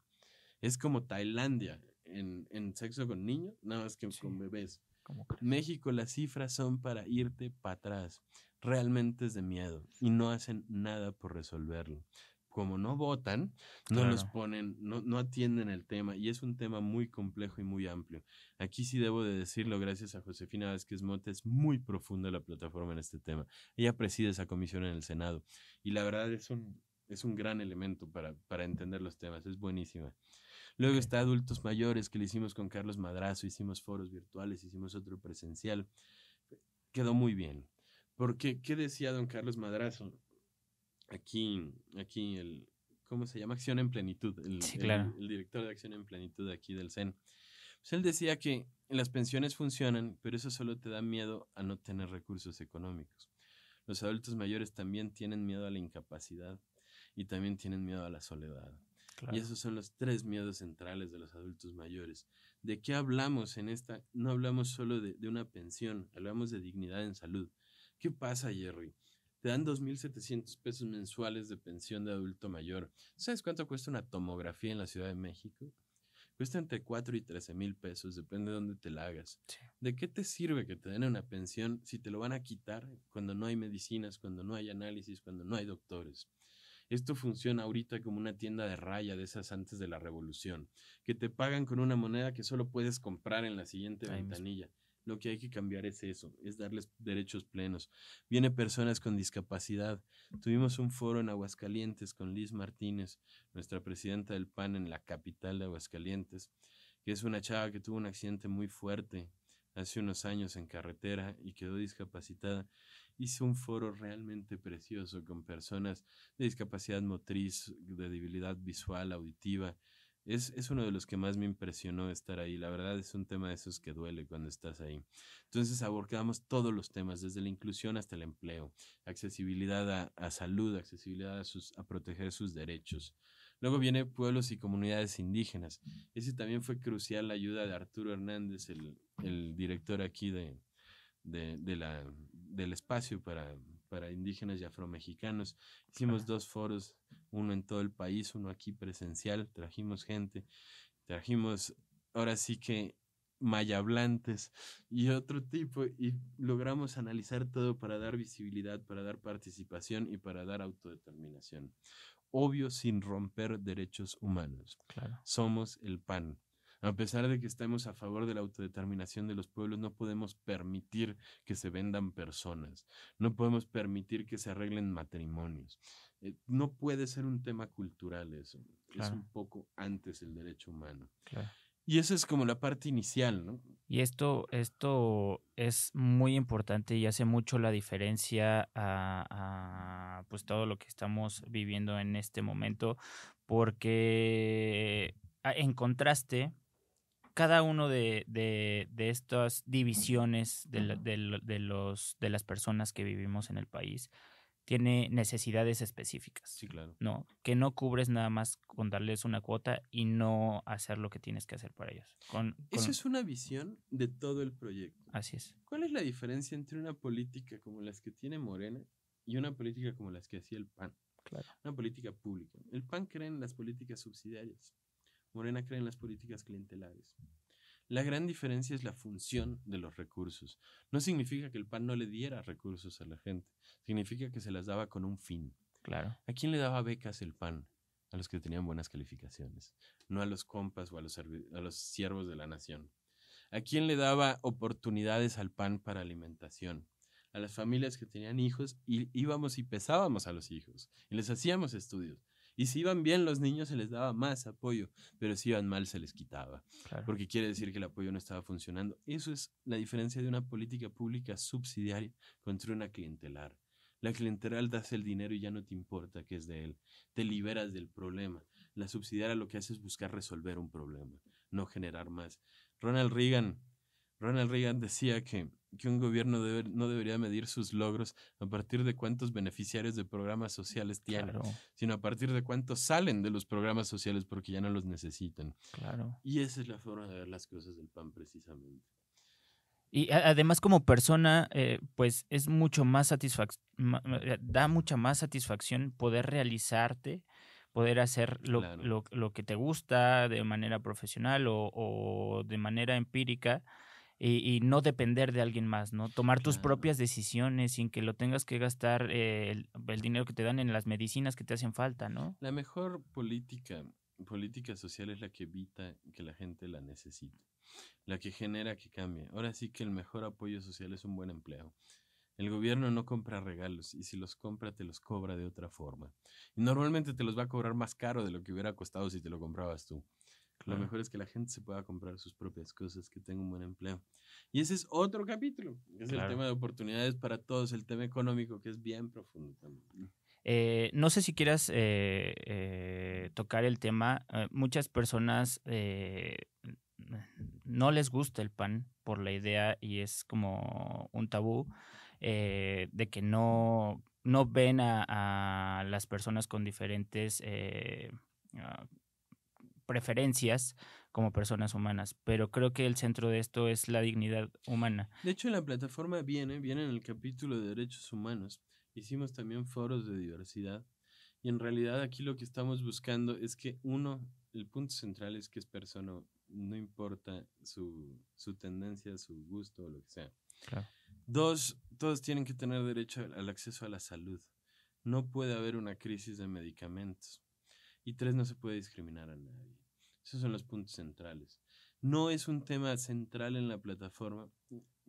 Es como Tailandia en sexo con niños, nada más que con bebés. México, las cifras son para irte para atrás. Realmente es de miedo y no hacen nada por resolverlo. Como no votan, no los ponen, no atienden el tema, y es un tema muy complejo y muy amplio. Aquí sí debo de decirlo, gracias a Josefina Vázquez Mota, es muy profunda la plataforma en este tema. Ella preside esa comisión en el Senado y la verdad es un gran elemento para entender los temas, es buenísima. Luego está adultos mayores, que le hicimos con Carlos Madrazo, hicimos foros virtuales, hicimos otro presencial. Quedó muy bien. Porque, ¿qué decía don Carlos Madrazo? Aquí ¿cómo se llama? Acción en Plenitud, el director de Acción en Plenitud aquí del CEN. Pues él decía que las pensiones funcionan, pero eso solo te da miedo a no tener recursos económicos. Los adultos mayores también tienen miedo a la incapacidad y también tienen miedo a la soledad. Claro. Y esos son los 3 miedos centrales de los adultos mayores. ¿De qué hablamos en esta? No hablamos solo de una pensión, hablamos de dignidad en salud. ¿Qué pasa, Jerry? Te dan 2,700 pesos mensuales de pensión de adulto mayor. ¿Sabes cuánto cuesta una tomografía en la Ciudad de México? Cuesta entre 4 y 13 mil pesos, depende de dónde te la hagas. Sí. ¿De qué te sirve que te den una pensión si te lo van a quitar cuando no hay medicinas, cuando no hay análisis, cuando no hay doctores? Esto funciona ahorita como una tienda de raya de esas antes de la revolución, que te pagan con una moneda que solo puedes comprar en la siguiente ventanilla. Mismo. Lo que hay que cambiar es eso, es darles derechos plenos. Viene personas con discapacidad. Tuvimos un foro en Aguascalientes con Liz Martínez, nuestra presidenta del PAN en la capital de Aguascalientes, que es una chava que tuvo un accidente muy fuerte hace unos años en carretera y quedó discapacitada. Hizo un foro realmente precioso con personas de discapacidad motriz, de debilidad visual, auditiva. Es uno de los que más me impresionó estar ahí. La verdad es un tema de esos que duele cuando estás ahí. Entonces abordamos todos los temas, desde la inclusión hasta el empleo, accesibilidad a salud, accesibilidad a proteger sus derechos. Luego viene pueblos y comunidades indígenas. Ese también fue crucial, la ayuda de Arturo Hernández, el director aquí del espacio para indígenas y afromexicanos. Hicimos 2 foros, uno en todo el país, uno aquí presencial, trajimos gente, ahora sí que mayablantes y otro tipo, y logramos analizar todo para dar visibilidad, para dar participación y para dar autodeterminación. Obvio, sin romper derechos humanos. Claro. Somos el PAN. A pesar de que estemos a favor de la autodeterminación de los pueblos, no podemos permitir que se vendan personas, no podemos permitir que se arreglen matrimonios. No puede ser un tema cultural eso, claro. Es un poco antes el derecho humano. Claro. Y eso es como la parte inicial, ¿no? Y esto es muy importante y hace mucho la diferencia a pues todo lo que estamos viviendo en este momento, porque en contraste cada uno de estas divisiones de las personas que vivimos en el país tiene necesidades específicas, Sí, claro. ¿no? Que no cubres nada más con darles una cuota y no hacer lo que tienes que hacer para ellos. Eso es una visión de todo el proyecto. Así es. ¿Cuál es la diferencia entre una política como las que tiene Morena y una política como las que hacía el PAN? Claro. Una política pública. El PAN cree en las políticas subsidiarias. Morena cree en las políticas clientelares. La gran diferencia es la función de los recursos. No significa que el PAN no le diera recursos a la gente. Significa que se las daba con un fin. Claro. ¿A quién le daba becas el PAN? A los que tenían buenas calificaciones. No a los compas o a los siervos de la nación. ¿A quién le daba oportunidades al PAN para alimentación? A las familias que tenían hijos y íbamos y pesábamos a los hijos y les hacíamos estudios. Y si iban bien los niños se les daba más apoyo, pero si iban mal se les quitaba. Claro. Porque quiere decir que el apoyo no estaba funcionando. Eso es la diferencia de una política pública subsidiaria contra una clientelar. La clientelar das el dinero y ya no te importa que es de él. Te liberas del problema. La subsidiaria lo que hace es buscar resolver un problema, no generar más. Ronald Reagan decía que un gobierno no debería medir sus logros a partir de cuántos beneficiarios de programas sociales tienen, Claro. sino a partir de cuántos salen de los programas sociales porque ya no los necesitan. Claro. Y esa es la forma de ver las cosas del PAN precisamente. Y además como persona, pues es mucho más da mucha más satisfacción poder realizarte, poder hacer Claro. lo que te gusta de manera profesional o de manera empírica y no depender de alguien más, ¿no? Tomar tus Claro. propias decisiones sin que lo tengas que gastar el dinero que te dan en las medicinas que te hacen falta, ¿no? La mejor política social es la que evita que la gente la necesite, la que genera que cambie. Ahora sí que el mejor apoyo social es un buen empleo. El gobierno no compra regalos y si los compra te los cobra de otra forma. Y normalmente te los va a cobrar más caro de lo que hubiera costado si te lo comprabas tú. Lo Claro. mejor es que la gente se pueda comprar sus propias cosas, que tenga un buen empleo. Y ese es otro capítulo, que es el Claro. tema de oportunidades para todos, el tema económico, que es bien profundo también. No sé si quieras tocar el tema. Muchas personas no les gusta el PAN por la idea y es como un tabú de que no ven a las personas con diferentes ah, preferencias como personas humanas, pero creo que el centro de esto es la dignidad humana. De hecho, en la plataforma viene en el capítulo de derechos humanos. Hicimos también foros de diversidad. Y en realidad aquí lo que estamos buscando es que el punto central es que es persona, no importa su tendencia, su gusto o lo que sea. Claro. 2, todos tienen que tener derecho al acceso a la salud. No puede haber una crisis de medicamentos. Y 3, no se puede discriminar a nadie. Esos son los puntos centrales. No es un tema central en la plataforma.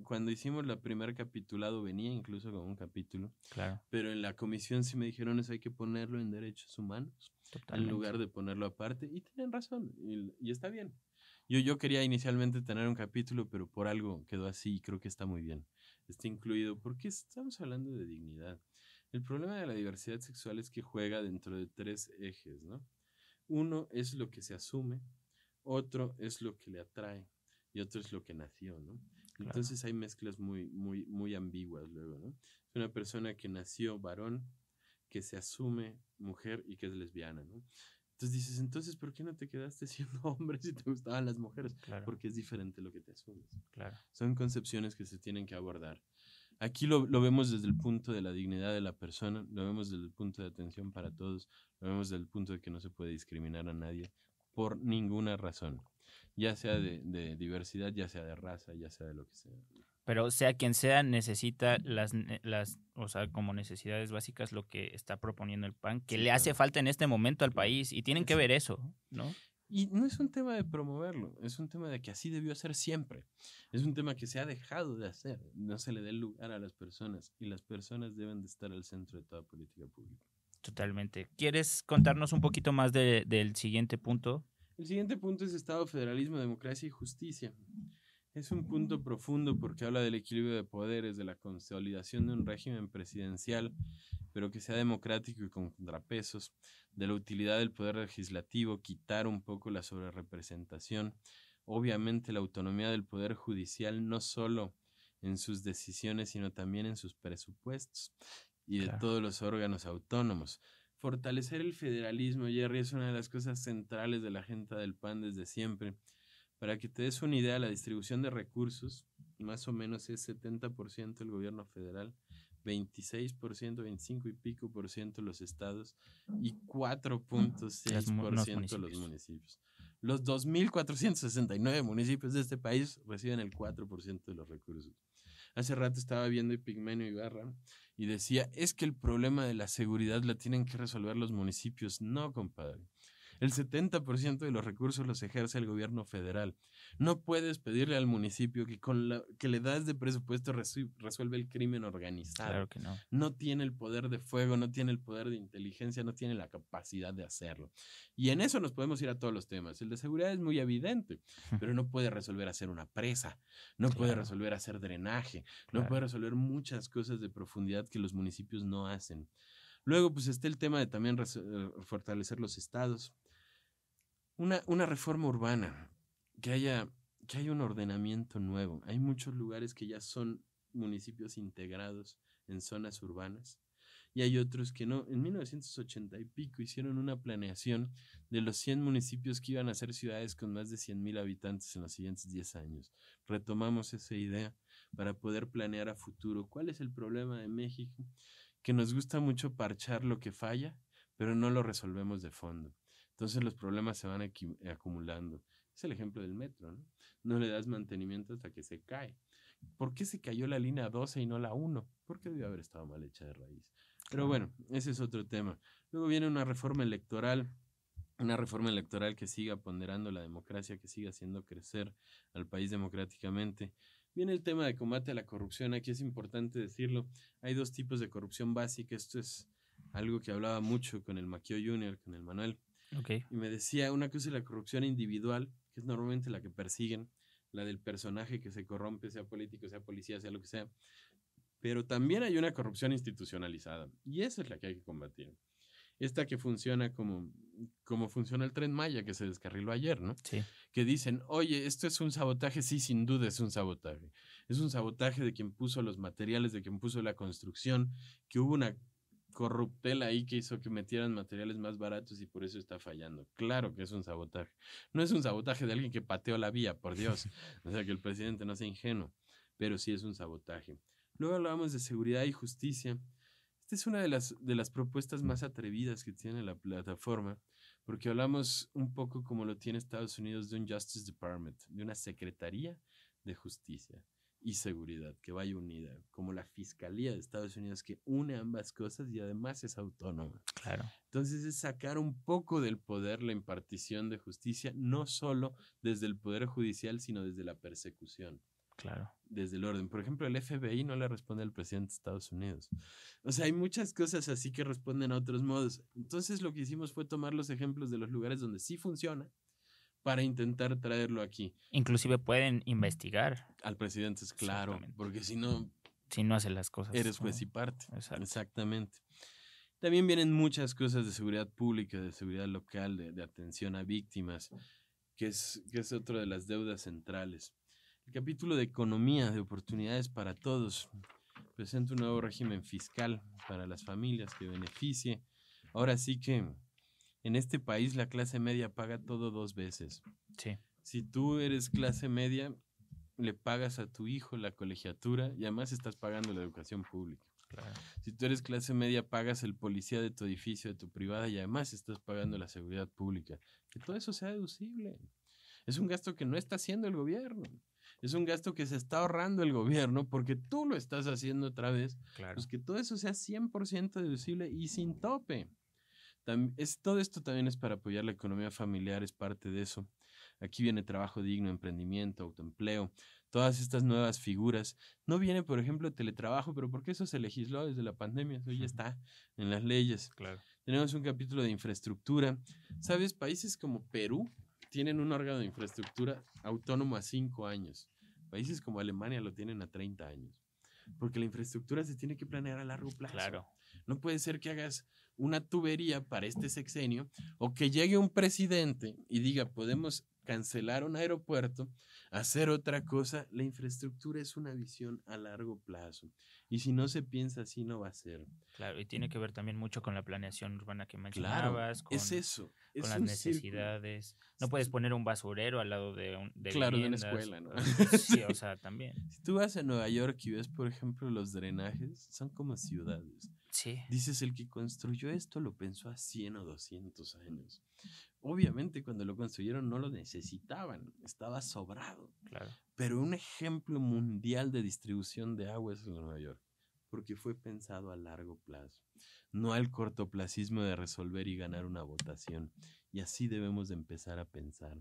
Cuando hicimos la primer capitulado venía incluso como un capítulo. Claro. Pero en la comisión sí me dijeron eso hay que ponerlo en derechos humanos. Totalmente. En lugar de ponerlo aparte. Y tienen razón. Y está bien. Yo quería inicialmente tener un capítulo, pero por algo quedó así y creo que está muy bien. Está incluido porque estamos hablando de dignidad. El problema de la diversidad sexual es que juega dentro de 3 ejes, ¿no? Uno es lo que se asume, otro es lo que le atrae y otro es lo que nació, ¿no? Claro. Entonces hay mezclas muy ambiguas luego, ¿no? Es una persona que nació varón, que se asume mujer y que es lesbiana, ¿no? Entonces dices, entonces, ¿por qué no te quedaste siendo hombre si te gustaban las mujeres? Claro. Porque es diferente lo que te asumes. Claro. Son concepciones que se tienen que abordar. Aquí lo vemos desde el punto de la dignidad de la persona, lo vemos desde el punto de atención para todos, lo vemos desde el punto de que no se puede discriminar a nadie por ninguna razón, ya sea de diversidad, ya sea de raza, ya sea de lo que sea. Pero sea quien sea, necesita o sea, como necesidades básicas lo que está proponiendo el PAN, que Sí, le hace claro. falta en este momento al Claro. país y tienen que Sí. ver eso, ¿no? Y no es un tema de promoverlo, es un tema de que así debió ser siempre. Es un tema que se ha dejado de hacer. No se le dé lugar a las personas y las personas deben de estar al centro de toda política pública. Totalmente. ¿Quieres contarnos un poquito más del siguiente punto? El siguiente punto es Estado, federalismo, democracia y justicia. Es un punto profundo porque habla del equilibrio de poderes, de la consolidación de un régimen presidencial, pero que sea democrático y con contrapesos, de la utilidad del poder legislativo, quitar un poco la sobrerepresentación, obviamente la autonomía del Poder Judicial, no solo en sus decisiones, sino también en sus presupuestos y de todos los órganos autónomos. Fortalecer el federalismo, Jerry, es una de las cosas centrales de la agenda del PAN desde siempre. Para que te des una idea, la distribución de recursos, más o menos es 70% el gobierno federal, 26%, 25 y pico por ciento los estados y 4.6% los municipios. Los 2.469 municipios de este país reciben el 4% de los recursos. Hace rato estaba viendo Epigmenio Ibarra y decía, es que el problema de la seguridad la tienen que resolver los municipios. No, compadre. El 70% de los recursos los ejerce el gobierno federal. No puedes pedirle al municipio que con lo que le das de presupuesto resuelve el crimen organizado. Claro que no. No tiene el poder de fuego, no tiene el poder de inteligencia, no tiene la capacidad de hacerlo. Y en eso nos podemos ir a todos los temas. El de seguridad es muy evidente, pero no puede resolver hacer una presa, no puede resolver hacer drenaje, no puede resolver muchas cosas de profundidad que los municipios no hacen. Luego, pues está el tema de también fortalecer los estados. Una reforma urbana, que haya un ordenamiento nuevo. Hay muchos lugares que ya son municipios integrados en zonas urbanas y hay otros que no. En 1980 y pico hicieron una planeación de los 100 municipios que iban a ser ciudades con más de 100,000 habitantes en los siguientes 10 años. Retomamos esa idea para poder planear a futuro. ¿Cuál es el problema de México? Que nos gusta mucho parchar lo que falla, pero no lo resolvemos de fondo. Entonces los problemas se van acumulando. Es el ejemplo del metro, ¿no? No le das mantenimiento hasta que se cae. ¿Por qué se cayó la línea 12 y no la 1? Porque debió haber estado mal hecha de raíz. Pero bueno, ese es otro tema. Luego viene una reforma electoral que siga ponderando la democracia, que siga haciendo crecer al país democráticamente. Viene el tema de combate a la corrupción. Aquí es importante decirlo. Hay dos tipos de corrupción básica. Esto es algo que hablaba mucho con el Maquio Jr., con el Manuel. Okay. Y me decía, una cosa es la corrupción individual, que es normalmente la que persiguen, la del personaje que se corrompe, sea político, sea policía, sea lo que sea. Pero también hay una corrupción institucionalizada, y esa es la que hay que combatir. Esta que funciona como funciona el Tren Maya, que se descarriló ayer, ¿no? Sí. Que dicen, oye, esto es un sabotaje. Sí, sin duda es un sabotaje. Es un sabotaje de quien puso los materiales, de quien puso la construcción, que hubo una corruptela ahí que hizo que metieran materiales más baratos y por eso está fallando. Claro que es un sabotaje. No es un sabotaje de alguien que pateó la vía, por Dios. O sea, que el presidente no sea ingenuo, pero sí es un sabotaje. Luego hablábamos de seguridad y justicia. Esta es una de las propuestas más atrevidas que tiene la plataforma, porque hablamos un poco como lo tiene Estados Unidos de un Justice Department, de una Secretaría de Justicia y Seguridad que vaya unida, como la Fiscalía de Estados Unidos que une ambas cosas y además es autónoma. Claro. Entonces es sacar un poco del poder la impartición de justicia, no solo desde el Poder Judicial, sino desde la persecución. Claro. Desde el orden. Por ejemplo, el FBI no le responde al presidente de Estados Unidos. O sea, hay muchas cosas así que responden a otros modos. Entonces lo que hicimos fue tomar los ejemplos de los lugares donde sí funciona para intentar traerlo aquí. Inclusive pueden investigar al presidente, es claro, porque si no hace las cosas, eres juez y parte. Exacto. Exactamente. También vienen muchas cosas de seguridad pública, de seguridad local, de atención a víctimas, que es otra de las deudas centrales. El capítulo de economía, de oportunidades para todos, presenta un nuevo régimen fiscal para las familias que beneficie. Ahora sí que en este país la clase media paga todo 2 veces. Sí. Si tú eres clase media, le pagas a tu hijo la colegiatura y además estás pagando la educación pública. Claro. Si tú eres clase media, pagas el policía de tu edificio, de tu privada y además estás pagando la seguridad pública. Que todo eso sea deducible. Es un gasto que no está haciendo el gobierno. Es un gasto que se está ahorrando el gobierno porque tú lo estás haciendo otra vez. Claro. Pues que todo eso sea 100% deducible y sin tope. Todo esto también es para apoyar la economía familiar, es parte de eso. Aquí viene trabajo digno, emprendimiento, autoempleo, todas estas nuevas figuras. No viene, por ejemplo, teletrabajo, pero porque eso se legisló desde la pandemia, eso ya está en las leyes. Claro. Tenemos un capítulo de infraestructura. ¿Sabes? Países como Perú tienen un órgano de infraestructura autónomo a 5 años. Países como Alemania lo tienen a 30 años. Porque la infraestructura se tiene que planear a largo plazo. Claro. No puede ser que hagas una tubería para este sexenio o que llegue un presidente y diga, podemos cancelar un aeropuerto, hacer otra cosa. La infraestructura es una visión a largo plazo. Y si no se piensa así, no va a ser. Claro, y tiene que ver también mucho con la planeación urbana que Claro, mencionabas, es eso. con Es las un círculo. necesidades. No puedes poner un basurero al lado de Claro, de una viviendas. escuela, ¿no? Sí, o sea, también. Si tú vas a Nueva York y ves, por ejemplo, los drenajes, son como ciudades. Sí, Dices, el que construyó esto lo pensó a 100 o 200 años. Obviamente, cuando lo construyeron no lo necesitaban, estaba sobrado. claro. Pero un ejemplo mundial de distribución de agua es en Nueva York, porque fue pensado a largo plazo, no al cortoplacismo de resolver y ganar una votación. Y así debemos de empezar a pensar.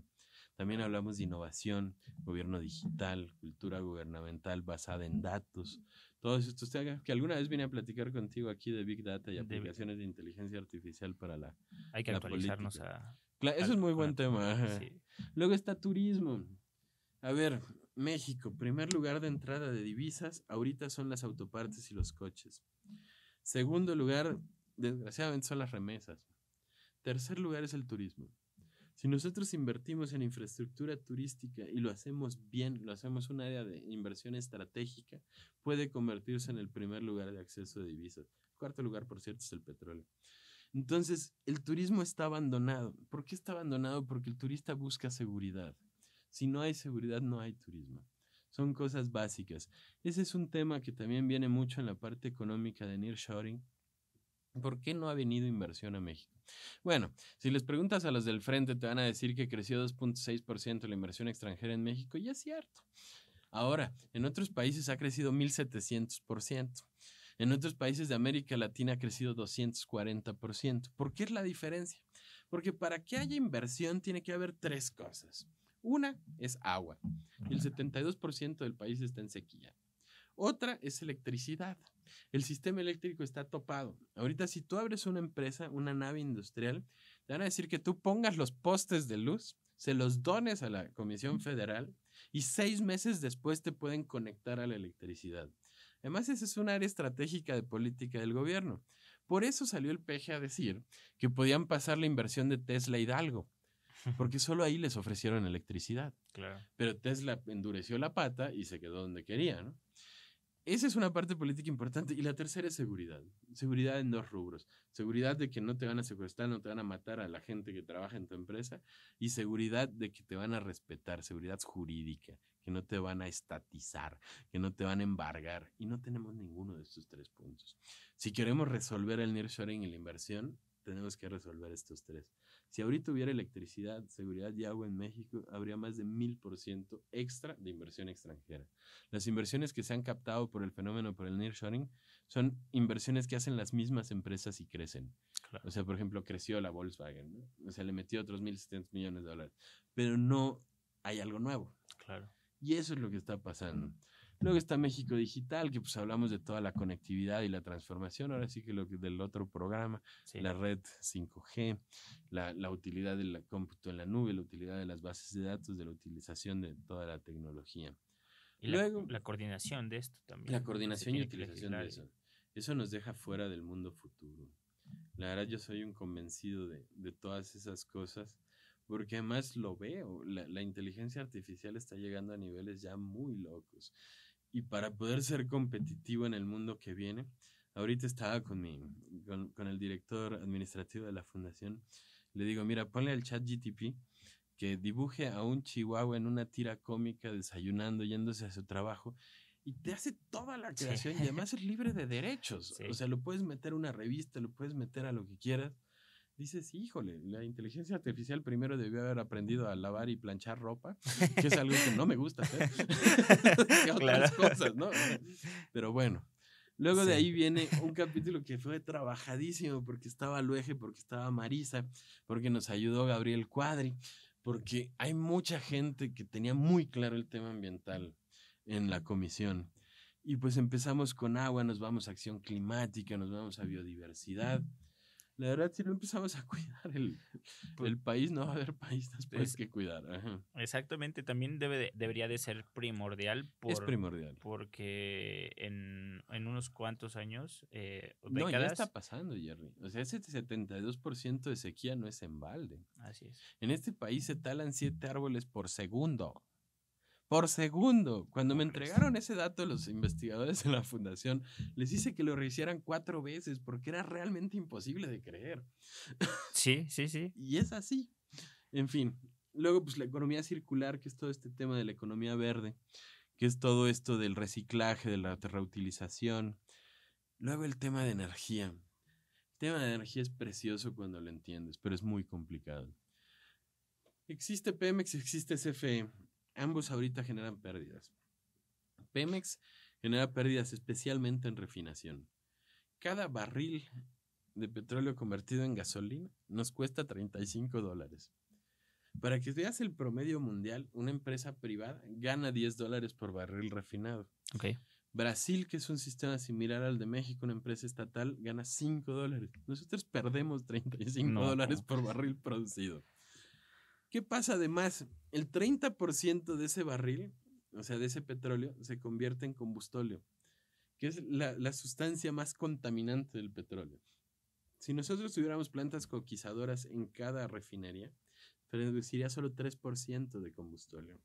También hablamos de innovación, gobierno digital, cultura gubernamental basada en datos. Todos estos temas que alguna vez vine a platicar contigo aquí de Big Data y aplicaciones de inteligencia artificial para la Hay que la actualizarnos política. Eso es muy con buen la tema. tecnología, Ajá. sí. Luego está turismo. A ver, México, primer lugar de entrada de divisas, ahorita son las autopartes y los coches. Segundo lugar, desgraciadamente, son las remesas. Tercer lugar es el turismo. Si nosotros invertimos en infraestructura turística y lo hacemos bien, lo hacemos un área de inversión estratégica, puede convertirse en el primer lugar de acceso de divisas. Cuarto lugar, por cierto, es el petróleo. Entonces, el turismo está abandonado. ¿Por qué está abandonado? Porque el turista busca seguridad. Si no hay seguridad, no hay turismo. Son cosas básicas. Ese es un tema que también viene mucho en la parte económica de nearshoring. ¿Por qué no ha venido inversión a México? Bueno, si les preguntas a los del frente, te van a decir que creció 2.6% la inversión extranjera en México, y es cierto. Ahora, en otros países ha crecido 1.700%. En otros países de América Latina ha crecido 240%. ¿Por qué es la diferencia? Porque para que haya inversión tiene que haber tres cosas. Una es agua. El 72% del país está en sequía. Otra es electricidad. El sistema eléctrico está topado. Ahorita, si tú abres una empresa, una nave industrial, te van a decir que tú pongas los postes de luz, se los dones a la Comisión Federal y 6 meses después te pueden conectar a la electricidad. Además, esa es una área estratégica de política del gobierno. Por eso salió el PG a decir que podían pasar la inversión de Tesla a Hidalgo, porque solo ahí les ofrecieron electricidad. Claro. Pero Tesla endureció la pata y se quedó donde quería, ¿no? Esa es una parte política importante. Y la tercera es seguridad. Seguridad en dos rubros. Seguridad de que no te van a secuestrar, no te van a matar a la gente que trabaja en tu empresa. Y seguridad de que te van a respetar. Seguridad jurídica. Que no te van a estatizar. Que no te van a embargar. Y no tenemos ninguno de estos tres puntos. Si queremos resolver el nearshoring y la inversión, tenemos que resolver estos tres. Si ahorita hubiera electricidad, seguridad y agua en México, habría más de 1000% extra de inversión extranjera. Las inversiones que se han captado por el fenómeno, por el nearshoring, son inversiones que hacen las mismas empresas y crecen. Claro. O sea, por ejemplo, creció la Volkswagen, ¿no? O sea, le metió otros 1.700 millones de dólares. Pero no hay algo nuevo. Claro. Y eso es lo que está pasando. Luego está México Digital, que pues hablamos de toda la conectividad y la transformación. Ahora sí que lo que del otro programa, Sí. la red 5G, la utilidad del cómputo en la nube, la utilidad de las bases de datos, de la utilización de toda la tecnología. Y Luego, la coordinación de esto también. la Se coordinación y tiene que utilización de legislar. eso. Eso nos deja fuera del mundo futuro. La verdad, yo soy un convencido de todas esas cosas, porque además lo veo. La inteligencia artificial está llegando a niveles ya muy locos. Y para poder ser competitivo en el mundo que viene, ahorita estaba con el director administrativo de la fundación. Le digo, mira, ponle al ChatGPT que dibuje a un chihuahua en una tira cómica desayunando, yéndose a su trabajo, y te hace toda la creación. Sí. Y además es libre de derechos. Sí. O sea, lo puedes meter a una revista, lo puedes meter a lo que quieras. Dices, híjole, la inteligencia artificial primero debió haber aprendido a lavar y planchar ropa, que es algo que no me gusta hacer. Que otras cosas, ¿no? Pero bueno. Luego de ahí viene un capítulo que fue trabajadísimo, porque estaba Luege, porque estaba Marisa, porque nos ayudó Gabriel Cuadri, porque hay mucha gente que tenía muy claro el tema ambiental en la comisión. Y pues empezamos con agua, nos vamos a acción climática, nos vamos a biodiversidad. La verdad, si no empezamos a cuidar el país, no va a haber país después que cuidar. Ajá. Exactamente, también debería de ser primordial Es primordial. porque en unos cuantos años o No, ya está décadas, pasando, Jerry. O sea, ese 72% de sequía no es en balde. así es. En este país se talan 7 árboles por segundo. Por segundo. Cuando me entregaron ese dato los investigadores de la fundación, les hice que lo rehicieran 4 veces porque era realmente imposible de creer. Sí, sí, sí. Y es así. En fin. Luego, pues la economía circular, que es todo este tema de la economía verde, que es todo esto del reciclaje, de la reutilización. Luego el tema de energía. El tema de energía es precioso cuando lo entiendes, pero es muy complicado. Existe Pemex, existe CFE. Ambos ahorita generan pérdidas. Pemex genera pérdidas especialmente en refinación. Cada barril de petróleo convertido en gasolina nos cuesta $35. Para que veas el promedio mundial, una empresa privada gana $10 por barril refinado. Ok. Brasil, que es un sistema similar al de México, una empresa estatal, gana $5. Nosotros perdemos $35 por barril producido. ¿Qué pasa además? El 30% de ese barril, o sea, de ese petróleo, se convierte en combustóleo, que es la sustancia más contaminante del petróleo. Si nosotros tuviéramos plantas coquizadoras en cada refinería, produciría solo 3% de combustóleo.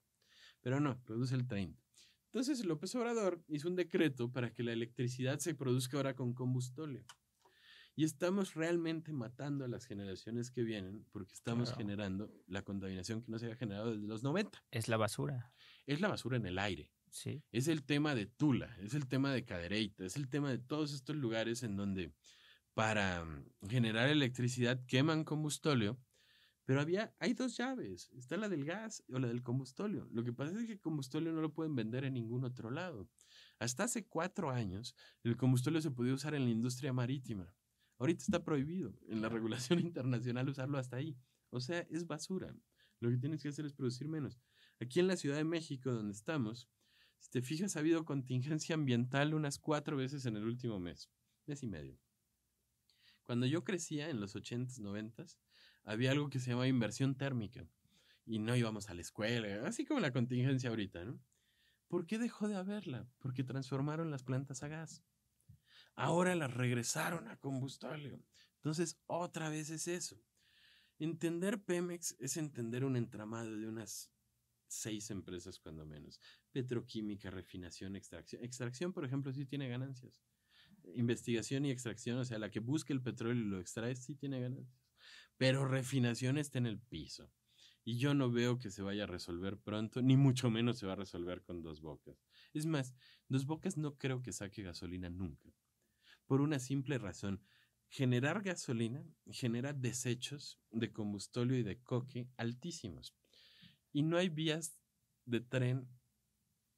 Pero no, produce el 30%. Entonces López Obrador hizo un decreto para que la electricidad se produzca ahora con combustóleo. Y estamos realmente matando a las generaciones que vienen porque estamos generando la contaminación que no se había generado desde los 90. Es la basura. Es la basura en el aire. Sí. Es el tema de Tula, es el tema de Cadereyta, es el tema de todos estos lugares en donde para generar electricidad queman combustóleo, pero hay 2 llaves. Está la del gas o la del combustóleo. Lo que pasa es que el combustóleo no lo pueden vender en ningún otro lado. Hasta hace 4 años, el combustóleo se podía usar en la industria marítima. Ahorita está prohibido en la regulación internacional usarlo hasta ahí. O sea, es basura. Lo que tienes que hacer es producir menos. Aquí en la Ciudad de México, donde estamos, si te fijas, ha habido contingencia ambiental unas 4 veces en el último mes y medio. Cuando yo crecía en los 80s, 90s, había algo que se llamaba inversión térmica. Y no íbamos a la escuela, así como la contingencia ahorita, ¿no? ¿Por qué dejó de haberla? Porque transformaron las plantas a gas. Ahora las regresaron a combustóleo. Entonces, otra vez es eso. Entender Pemex es entender un entramado de unas 6 empresas cuando menos. Petroquímica, refinación, extracción. Extracción, por ejemplo, sí tiene ganancias. Investigación y extracción, o sea, la que busca el petróleo y lo extrae, sí tiene ganancias. Pero refinación está en el piso. Y yo no veo que se vaya a resolver pronto, ni mucho menos se va a resolver con Dos Bocas. Es más, Dos Bocas no creo que saque gasolina nunca. Por una simple razón. Generar gasolina genera desechos de combustóleo y de coque altísimos. Y no hay vías de tren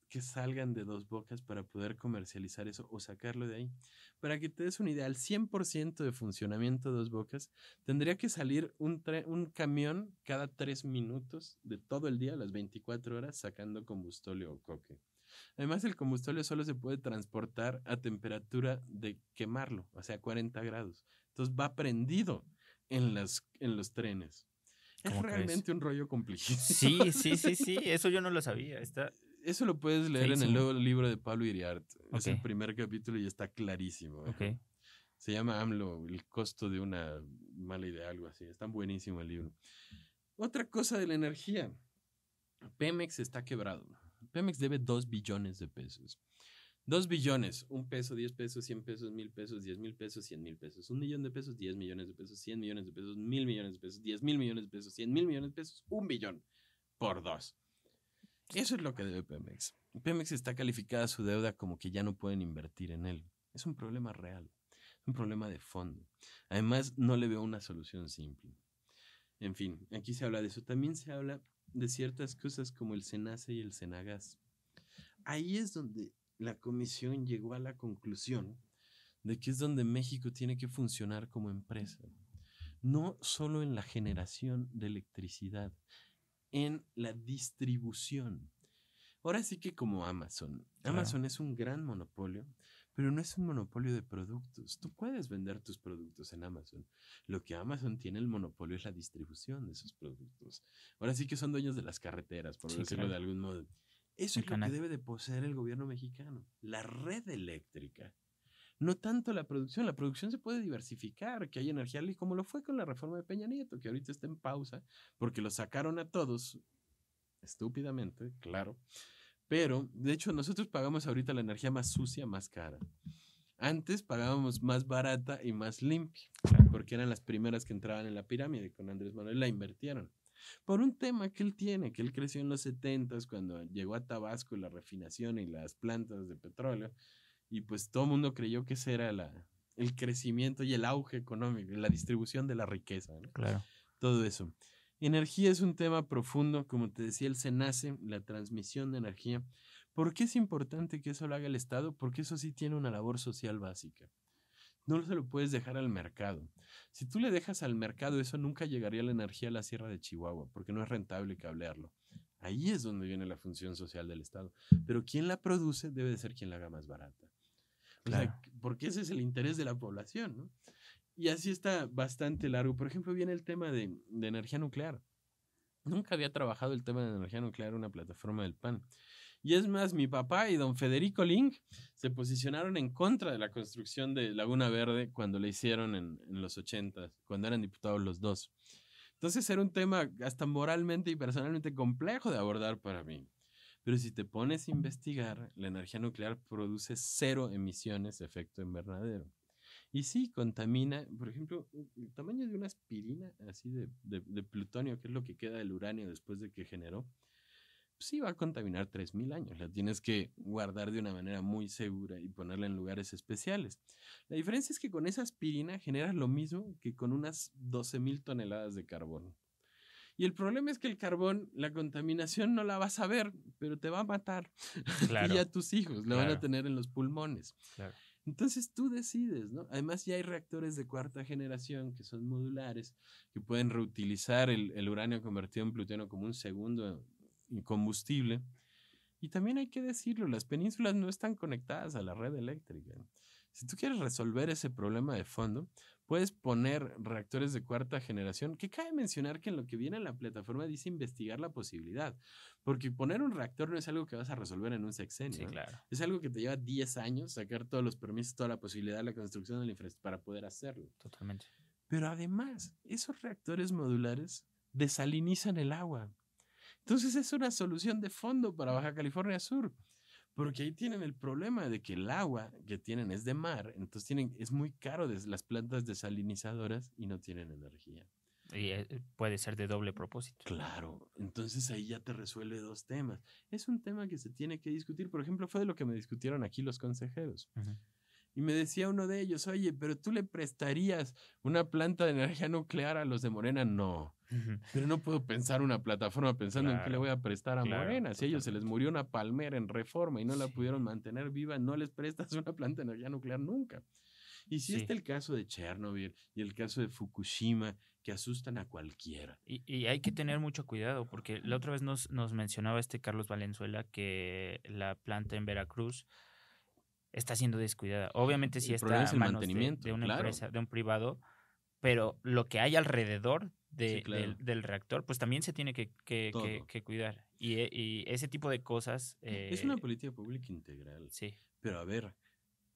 que salgan de Dos Bocas para poder comercializar eso o sacarlo de ahí. Para que te des una idea, al 100% de funcionamiento de Dos Bocas tendría que salir un camión cada 3 minutos de todo el día, las 24 horas, sacando combustóleo o coque. Además, el combustóleo solo se puede transportar a temperatura de quemarlo, o sea, 40 grados. Entonces va prendido en los trenes. Es realmente un rollo complejísimo. Sí, eso yo no lo sabía. Eso lo puedes leer en el nuevo libro de Pablo Iriart. Okay. Es el primer capítulo y está clarísimo. Okay. Se llama AMLO, el costo de una mala idea, algo así. Está buenísimo el libro. Otra cosa de la energía. Pemex está quebrado. Pemex debe 2 billones de pesos. 2 billones, 1 peso, 10 pesos, 100 pesos, 1000 pesos, 10,000 pesos, 100,000 pesos. 1 millón de pesos, 10 millones de pesos, 100 millones de pesos, 1000 millones de pesos, 10,000 millones de pesos, 100,000 millones de pesos, 1 billón por 2. Eso es lo que debe Pemex. Pemex está calificada su deuda como que ya no pueden invertir en él. Es un problema real, es un problema de fondo. Además, no le veo una solución simple. En fin, aquí se habla de eso. También se habla de ciertas cosas como el SENACE y el SENAGAS. Ahí es donde la comisión llegó a la conclusión de que es donde México tiene que funcionar como empresa. No solo en la generación de electricidad, en la distribución. Ahora sí que como Amazon. Amazon es un gran monopolio, pero no es un monopolio de productos. Tú puedes vender tus productos en Amazon. Lo que Amazon tiene el monopolio es la distribución de esos productos. Ahora sí que son dueños de las carreteras, por decirlo de algún modo. Eso es lo que debe de poseer el gobierno mexicano, la red eléctrica. No tanto la producción se puede diversificar, que hay energía, como lo fue con la reforma de Peña Nieto, que ahorita está en pausa, porque lo sacaron a todos, estúpidamente, claro, pero de hecho nosotros pagamos ahorita la energía más sucia, más cara. Antes pagábamos más barata y más limpia, porque eran las primeras que entraban en la pirámide, con Andrés Manuel la invirtieron. Por un tema que él tiene, que él creció en los 70s, cuando llegó a Tabasco la refinación y las plantas de petróleo, y pues todo el mundo creyó que ese era el crecimiento y el auge económico, la distribución de la riqueza, ¿no? Claro. Todo eso. Energía es un tema profundo, como te decía, el SENACE, la transmisión de energía. ¿Por qué es importante que eso lo haga el Estado? Porque eso sí tiene una labor social básica. No se lo puedes dejar al mercado. Si tú le dejas al mercado eso, nunca llegaría la energía a la Sierra de Chihuahua, porque no es rentable cablearlo. Ahí es donde viene la función social del Estado. Pero quien la produce debe de ser quien la haga más barata. O sea, porque ese es el interés de la población, ¿no? Y así está bastante largo. Por ejemplo, viene el tema de energía nuclear. Nunca había trabajado el tema de energía nuclear en una plataforma del PAN. Y es más, mi papá y don Federico Ling se posicionaron en contra de la construcción de Laguna Verde cuando le hicieron en los 80, cuando eran diputados los dos. Entonces era un tema hasta moralmente y personalmente complejo de abordar para mí. Pero si te pones a investigar, la energía nuclear produce 0 emisiones de efecto invernadero. Y sí, contamina, por ejemplo, el tamaño de una aspirina así de plutonio, que es lo que queda del uranio después de que generó, pues sí va a contaminar 3000 años. La tienes que guardar de una manera muy segura y ponerla en lugares especiales. La diferencia es que con esa aspirina generas lo mismo que con unas 12,000 toneladas de carbón. Y el problema es que el carbón, la contaminación no la vas a ver, pero te va a matar. Claro. Y a tus hijos la van a tener en los pulmones. Claro. Entonces tú decides, ¿no? Además ya hay reactores de 4ª generación que son modulares, que pueden reutilizar el uranio convertido en plutonio como un segundo combustible. Y también hay que decirlo, las penínsulas no están conectadas a la red eléctrica. Si tú quieres resolver ese problema de fondo, puedes poner reactores de 4ª generación, que cabe mencionar que en lo que viene en la plataforma dice investigar la posibilidad, porque poner un reactor no es algo que vas a resolver en un sexenio. Sí, claro. Es algo que te lleva 10 años, sacar todos los permisos, toda la posibilidad de la construcción de la infraestructura para poder hacerlo. Totalmente. Pero además, esos reactores modulares desalinizan el agua. Entonces es una solución de fondo para Baja California Sur. Porque ahí tienen el problema de que el agua que tienen es de mar, entonces es muy caro las plantas desalinizadoras y no tienen energía. Y puede ser de doble propósito. Claro, entonces ahí ya te resuelve 2 temas. Es un tema que se tiene que discutir. Por ejemplo, fue de lo que me discutieron aquí los consejeros. Uh-huh. Y me decía uno de ellos, oye, pero ¿tú le prestarías una planta de energía nuclear a los de Morena? No. Pero no puedo pensar una plataforma pensando en qué le voy a prestar a Morena. Si a ellos se les murió una palmera en Reforma y no la pudieron mantener viva, no les prestas una planta de energía nuclear nunca. Y si está el caso de Chernobyl y el caso de Fukushima, que asustan a cualquiera. Y hay que tener mucho cuidado, porque la otra vez nos mencionaba Carlos Valenzuela que la planta en Veracruz está siendo descuidada. Obviamente sí está en manos de una empresa, de un privado, pero lo que hay alrededor del reactor, pues también se tiene que cuidar. Y ese tipo de cosas... es una política pública integral. Sí. Pero a ver,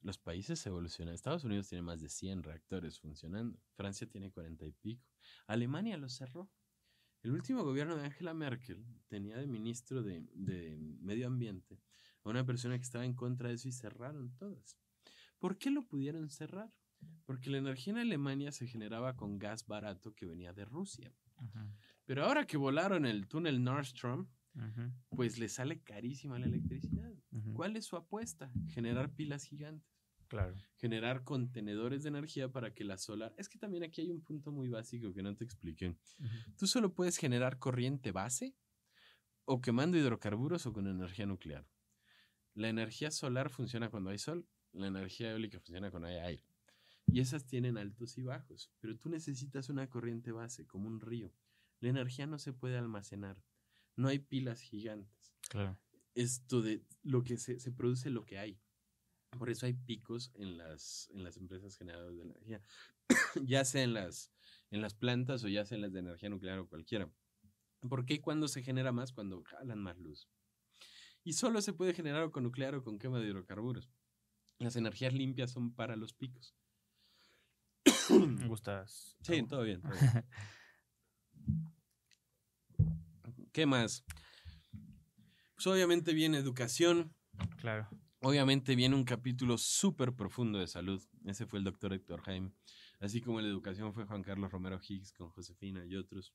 los países evolucionan. Estados Unidos tiene más de 100 reactores funcionando. Francia tiene 40 y pico. Alemania los cerró. El último gobierno de Angela Merkel tenía de ministro de Medio Ambiente a una persona que estaba en contra de eso y cerraron todas. ¿Por qué lo pudieron cerrar? Porque la energía en Alemania se generaba con gas barato que venía de Rusia. Uh-huh. Pero ahora que volaron el túnel Nord Stream, uh-huh, pues le sale carísima la electricidad. Uh-huh. ¿Cuál es su apuesta? Generar pilas gigantes. Claro. Generar contenedores de energía para que la solar... Es que también aquí hay un punto muy básico que no te expliqué. Uh-huh. Tú solo puedes generar corriente base o quemando hidrocarburos o con energía nuclear. La energía solar funciona cuando hay sol, la energía eólica funciona cuando hay aire. Y esas tienen altos y bajos, pero tú necesitas una corriente base, como un río. La energía no se puede almacenar, no hay pilas gigantes. Claro. Esto de lo que se produce lo que hay. Por eso hay picos en las empresas generadoras de energía, ya sea en las plantas o ya sea en las de energía nuclear o cualquiera. ¿Por qué cuando se genera más? Cuando jalan más luz. Y solo se puede generar o con nuclear o con quema de hidrocarburos. Las energías limpias son para los picos. ¿Gustas? Sí, todo bien, todo bien. ¿Qué más? Pues obviamente viene educación. Claro. Obviamente viene un capítulo súper profundo de salud. Ese fue el doctor Héctor Jaime. Así como la educación fue Juan Carlos Romero Higgs con Josefina y otros.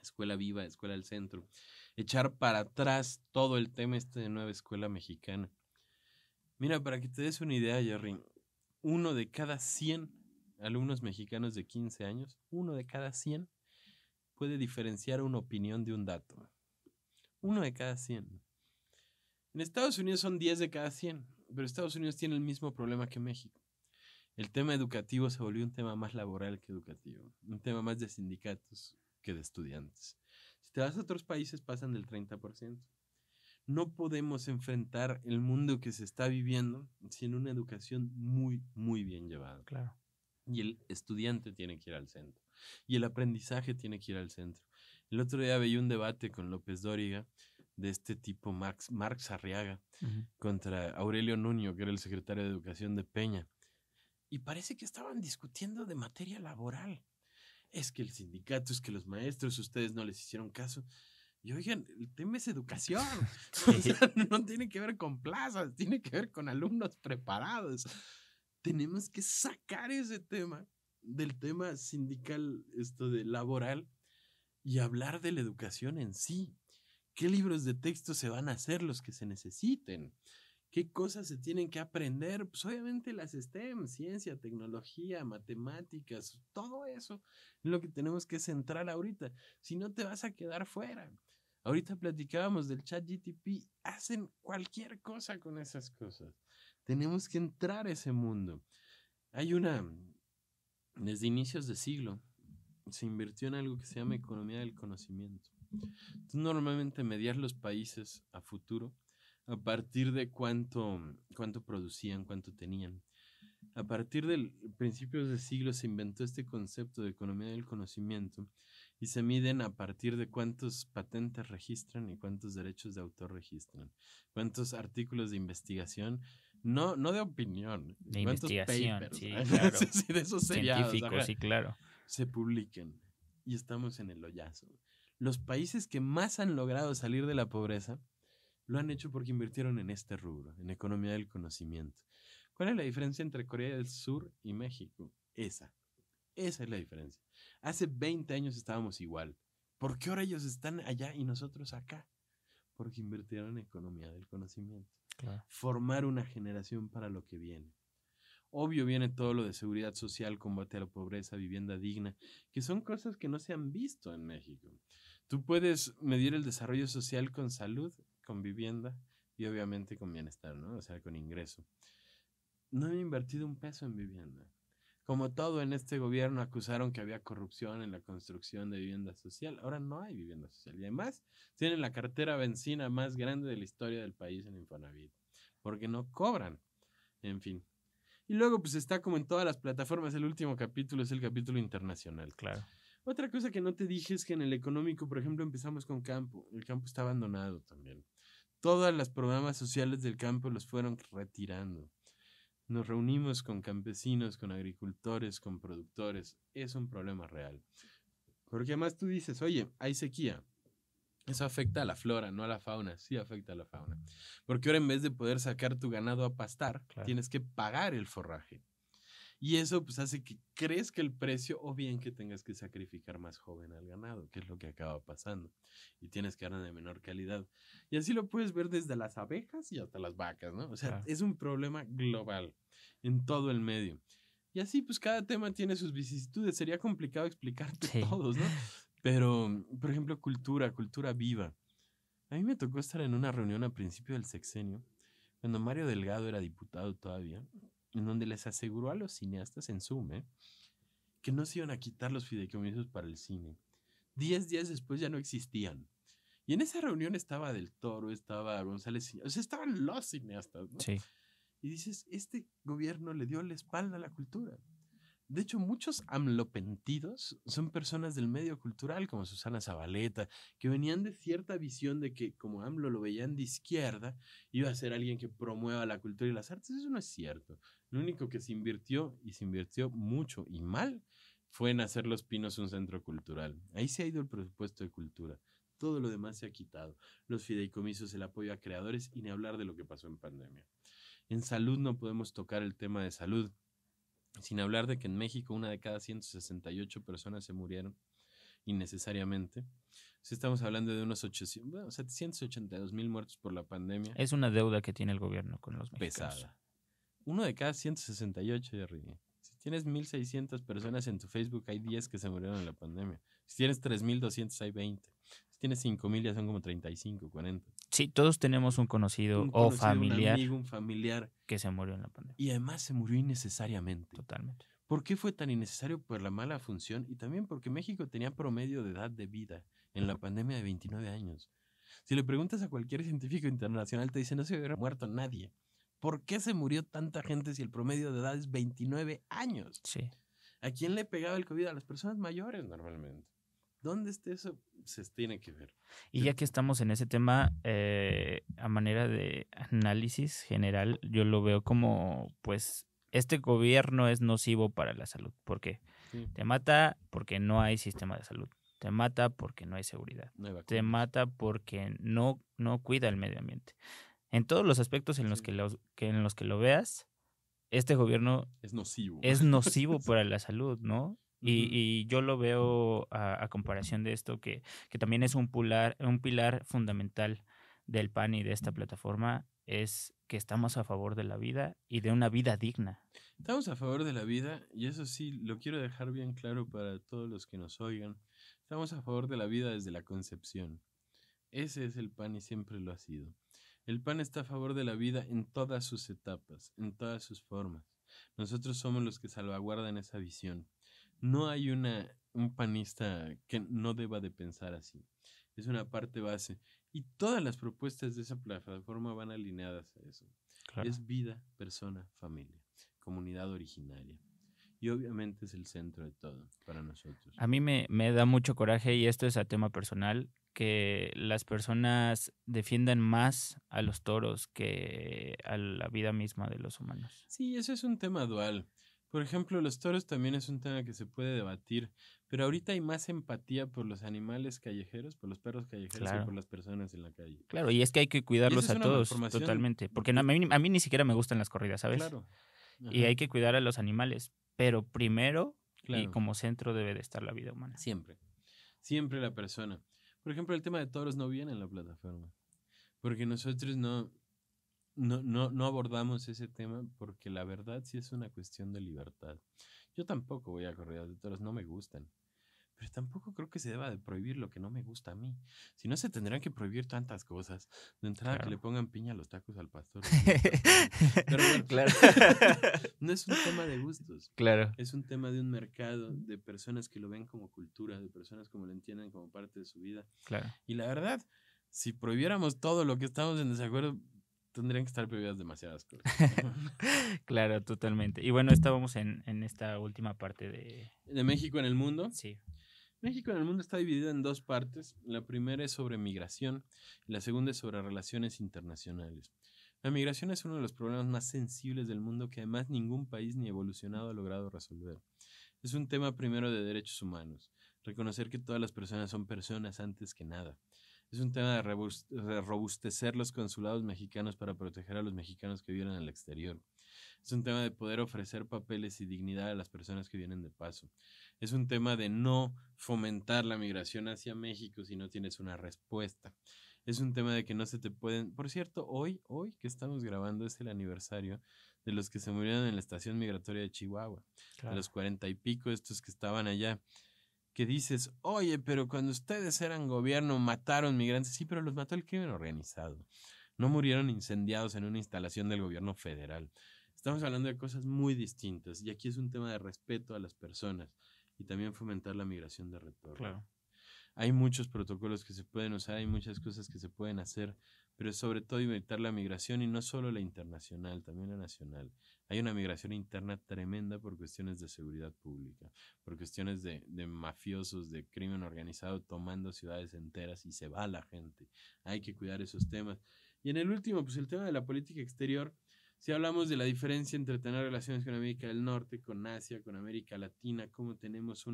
Escuela Viva, Escuela del Centro. Echar para atrás todo el tema de nueva escuela mexicana. Mira, para que te des una idea, Jerry, 1 de cada 100 alumnos mexicanos de 15 años, 1 de cada 100 puede diferenciar una opinión de un dato. 1 de cada 100. En Estados Unidos son 10 de cada 100, pero Estados Unidos tiene el mismo problema que México. El tema educativo se volvió un tema más laboral que educativo, un tema más de sindicatos que de estudiantes. Si te vas a otros países pasan del 30%. No podemos enfrentar el mundo que se está viviendo sin una educación muy, muy bien llevada. Claro. Y el estudiante tiene que ir al centro. Y el aprendizaje tiene que ir al centro. El otro día veía un debate con López Dóriga de este tipo Marx Arriaga contra Aurelio Nuño, que era el secretario de Educación de Peña. Y parece que estaban discutiendo de materia laboral. Es que el sindicato, es que los maestros, ustedes no les hicieron caso. Y oigan, el tema es educación. O sea, no tiene que ver con plazas, tiene que ver con alumnos preparados. Tenemos que sacar ese tema del tema sindical, de laboral, y hablar de la educación en sí. ¿Qué libros de texto se van a hacer los que se necesiten? ¿Qué cosas se tienen que aprender? Pues obviamente las STEM, ciencia, tecnología, matemáticas, todo eso es lo que tenemos que centrar ahorita. Si no, te vas a quedar fuera. Ahorita platicábamos del ChatGPT, hacen cualquier cosa con esas cosas. Tenemos que entrar a ese mundo. Desde inicios de siglo, se invirtió en algo que se llama economía del conocimiento. Entonces, normalmente medías los países a futuro a partir de cuánto producían, cuánto tenían. A partir del principios de siglo se inventó este concepto de economía del conocimiento y se miden a partir de cuántos patentes registran y cuántos derechos de autor registran, cuántos artículos de investigación, no de opinión, de investigación, papers, sí, claro. sí, de esos seriados, científicos, sí, claro. se publican y estamos en el hoyazo. Los países que más han logrado salir de la pobreza lo han hecho porque invirtieron en este rubro, en economía del conocimiento. ¿Cuál es la diferencia entre Corea del Sur y México? Esa es la diferencia. Hace 20 años estábamos igual. ¿Por qué ahora ellos están allá y nosotros acá? Porque invirtieron en economía del conocimiento. Claro. Formar una generación para lo que viene. Obvio viene todo lo de seguridad social, combate a la pobreza, vivienda digna, que son cosas que no se han visto en México. Tú puedes medir el desarrollo social con salud, con vivienda y obviamente con bienestar, ¿no? O sea, con ingreso. No he invertido un peso en vivienda. Como todo en este gobierno acusaron que había corrupción en la construcción de vivienda social. Ahora no hay vivienda social. Y además tienen la cartera benzina más grande de la historia del país en Infonavit. Porque no cobran. En fin. Y luego pues está como en todas las plataformas. El último capítulo es el capítulo internacional. Claro. Otra cosa que no te dije es que en el económico, por ejemplo, empezamos con campo. El campo está abandonado también. Todos los programas sociales del campo los fueron retirando. Nos reunimos con campesinos, con agricultores, con productores. Es un problema real. Porque además tú dices, oye, hay sequía. Eso afecta a la flora, no a la fauna. Sí afecta a la fauna. Porque ahora en vez de poder sacar tu ganado a pastar, claro, tienes que pagar el forraje. Y eso pues hace que crezca el precio o bien que tengas que sacrificar más joven al ganado, que es lo que acaba pasando. Y tienes carne de menor calidad. Y así lo puedes ver desde las abejas y hasta las vacas, ¿no? O sea, claro, es un problema global en todo el medio. Y así pues cada tema tiene sus vicisitudes. Sería complicado explicarte todos, ¿no? Pero, por ejemplo, cultura viva. A mí me tocó estar en una reunión a principio del sexenio, cuando Mario Delgado era diputado todavía, en donde les aseguró a los cineastas en Zoom que no se iban a quitar los fideicomisos para el cine. 10 días después ya no existían. Y en esa reunión estaba Del Toro, estaba González, o sea, estaban los cineastas, ¿no? Sí. Y dices, este gobierno le dio la espalda a la cultura. De hecho, muchos amlopentidos son personas del medio cultural, como Susana Zabaleta, que venían de cierta visión de que, como AMLO lo veían de izquierda, iba a ser alguien que promueva la cultura y las artes. Eso no es cierto. Lo único que se invirtió, y se invirtió mucho y mal, fue en hacer Los Pinos un centro cultural. Ahí se ha ido el presupuesto de cultura. Todo lo demás se ha quitado. Los fideicomisos, el apoyo a creadores, y ni hablar de lo que pasó en pandemia. En salud no podemos tocar el tema de salud, sin hablar de que en México 1 de cada 168 personas se murieron innecesariamente. Si estamos hablando de unos 782,000 muertos por la pandemia. Es una deuda que tiene el gobierno con los mexicanos. Pesada. 1 de cada 168, Jerry. Si tienes 1,600 personas en tu Facebook, hay 10 que se murieron en la pandemia. Si tienes 3,200, hay 20. Si tienes 5,000, ya son como 35, 40. Sí, todos tenemos un conocido o familiar, un amigo, un familiar que se murió en la pandemia. Y además se murió innecesariamente. Totalmente. ¿Por qué fue tan innecesario? Por la mala función y también porque México tenía promedio de edad de vida en la pandemia de 29 años. Si le preguntas a cualquier científico internacional, te dice, no se hubiera muerto nadie. ¿Por qué se murió tanta gente si el promedio de edad es 29 años? Sí. ¿A quién le pegaba el COVID? A las personas mayores normalmente. ¿Dónde está eso? Se tiene que ver. Y ya que estamos en ese tema, a manera de análisis general, yo lo veo como, pues, este gobierno es nocivo para la salud. ¿Por qué? Sí. Te mata porque no hay sistema de salud. Te mata porque no hay seguridad. No hay Te mata porque no cuida el medio ambiente. En todos los aspectos en los que lo veas, este gobierno es nocivo. Es nocivo para la salud, ¿no? Y yo lo veo a comparación de esto, que también es un pilar fundamental del PAN y de esta plataforma, es que estamos a favor de la vida y de una vida digna. Estamos a favor de la vida y eso sí, lo quiero dejar bien claro para todos los que nos oigan. Estamos a favor de la vida desde la concepción. Ese es el PAN y siempre lo ha sido. El PAN está a favor de la vida en todas sus etapas, en todas sus formas. Nosotros somos los que salvaguardan esa visión. No hay un panista que no deba de pensar así. Es una parte base. Y todas las propuestas de esa plataforma van alineadas a eso. Claro. Es vida, persona, familia, comunidad originaria. Y obviamente es el centro de todo para nosotros. A mí me da mucho coraje, y esto es a tema personal, que las personas defiendan más a los toros que a la vida misma de los humanos. Sí, eso es un tema dual. Por ejemplo, los toros también es un tema que se puede debatir, pero ahorita hay más empatía por los animales callejeros, por los perros callejeros, claro, que por las personas en la calle. Claro, y es que hay que cuidarlos a todos, totalmente, porque a mí ni siquiera me gustan las corridas, ¿sabes? Claro. Ajá. Y hay que cuidar a los animales, pero primero, claro, y como centro debe de estar la vida humana. Siempre, siempre la persona. Por ejemplo, el tema de toros no viene en la plataforma, porque nosotros no abordamos ese tema, porque la verdad sí es una cuestión de libertad. Yo tampoco voy a corridas de toros, no me gustan, pero tampoco creo que se deba de prohibir lo que no me gusta a mí. Si no, se tendrán que prohibir tantas cosas. De entrada, claro, que le pongan piña a los tacos al pastor. Pero bueno, claro, no es un tema de gustos. Claro. Es un tema de un mercado, de personas que lo ven como cultura, de personas como lo entienden como parte de su vida. Claro. Y la verdad, si prohibiéramos todo lo que estamos en desacuerdo, tendrían que estar prohibidas demasiadas cosas. Claro, totalmente. Y bueno, estábamos en esta última parte de México en el mundo. Sí. México en el mundo está dividido en dos partes. La primera es sobre migración y la segunda es sobre relaciones internacionales. La migración es uno de los problemas más sensibles del mundo que además ningún país ni evolucionado ha logrado resolver. Es un tema primero de derechos humanos, reconocer que todas las personas son personas antes que nada. Es un tema de robustecer los consulados mexicanos para proteger a los mexicanos que viven en el exterior. Es un tema de poder ofrecer papeles y dignidad a las personas que vienen de paso. Es un tema de no fomentar la migración hacia México si no tienes una respuesta. Es un tema de que no se te pueden... Por cierto, hoy que estamos grabando es el aniversario de los que se murieron en la estación migratoria de Chihuahua. Claro. De los 40 y pico, estos que estaban allá. Que dices, oye, pero cuando ustedes eran gobierno mataron migrantes. Sí, pero los mató el crimen organizado. No murieron incendiados en una instalación del gobierno federal. Estamos hablando de cosas muy distintas. Y aquí es un tema de respeto a las personas y también fomentar la migración de retorno. Claro. Hay muchos protocolos que se pueden usar, hay muchas cosas que se pueden hacer, pero sobre todo evitar la migración y no solo la internacional, también la nacional. Hay una migración interna tremenda por cuestiones de seguridad pública, por cuestiones de mafiosos, de crimen organizado tomando ciudades enteras y se va la gente. Hay que cuidar esos temas. Y en el último, pues el tema de la política exterior, si hablamos de la diferencia entre tener relaciones con América del Norte, con Asia, con América Latina, cómo tenemos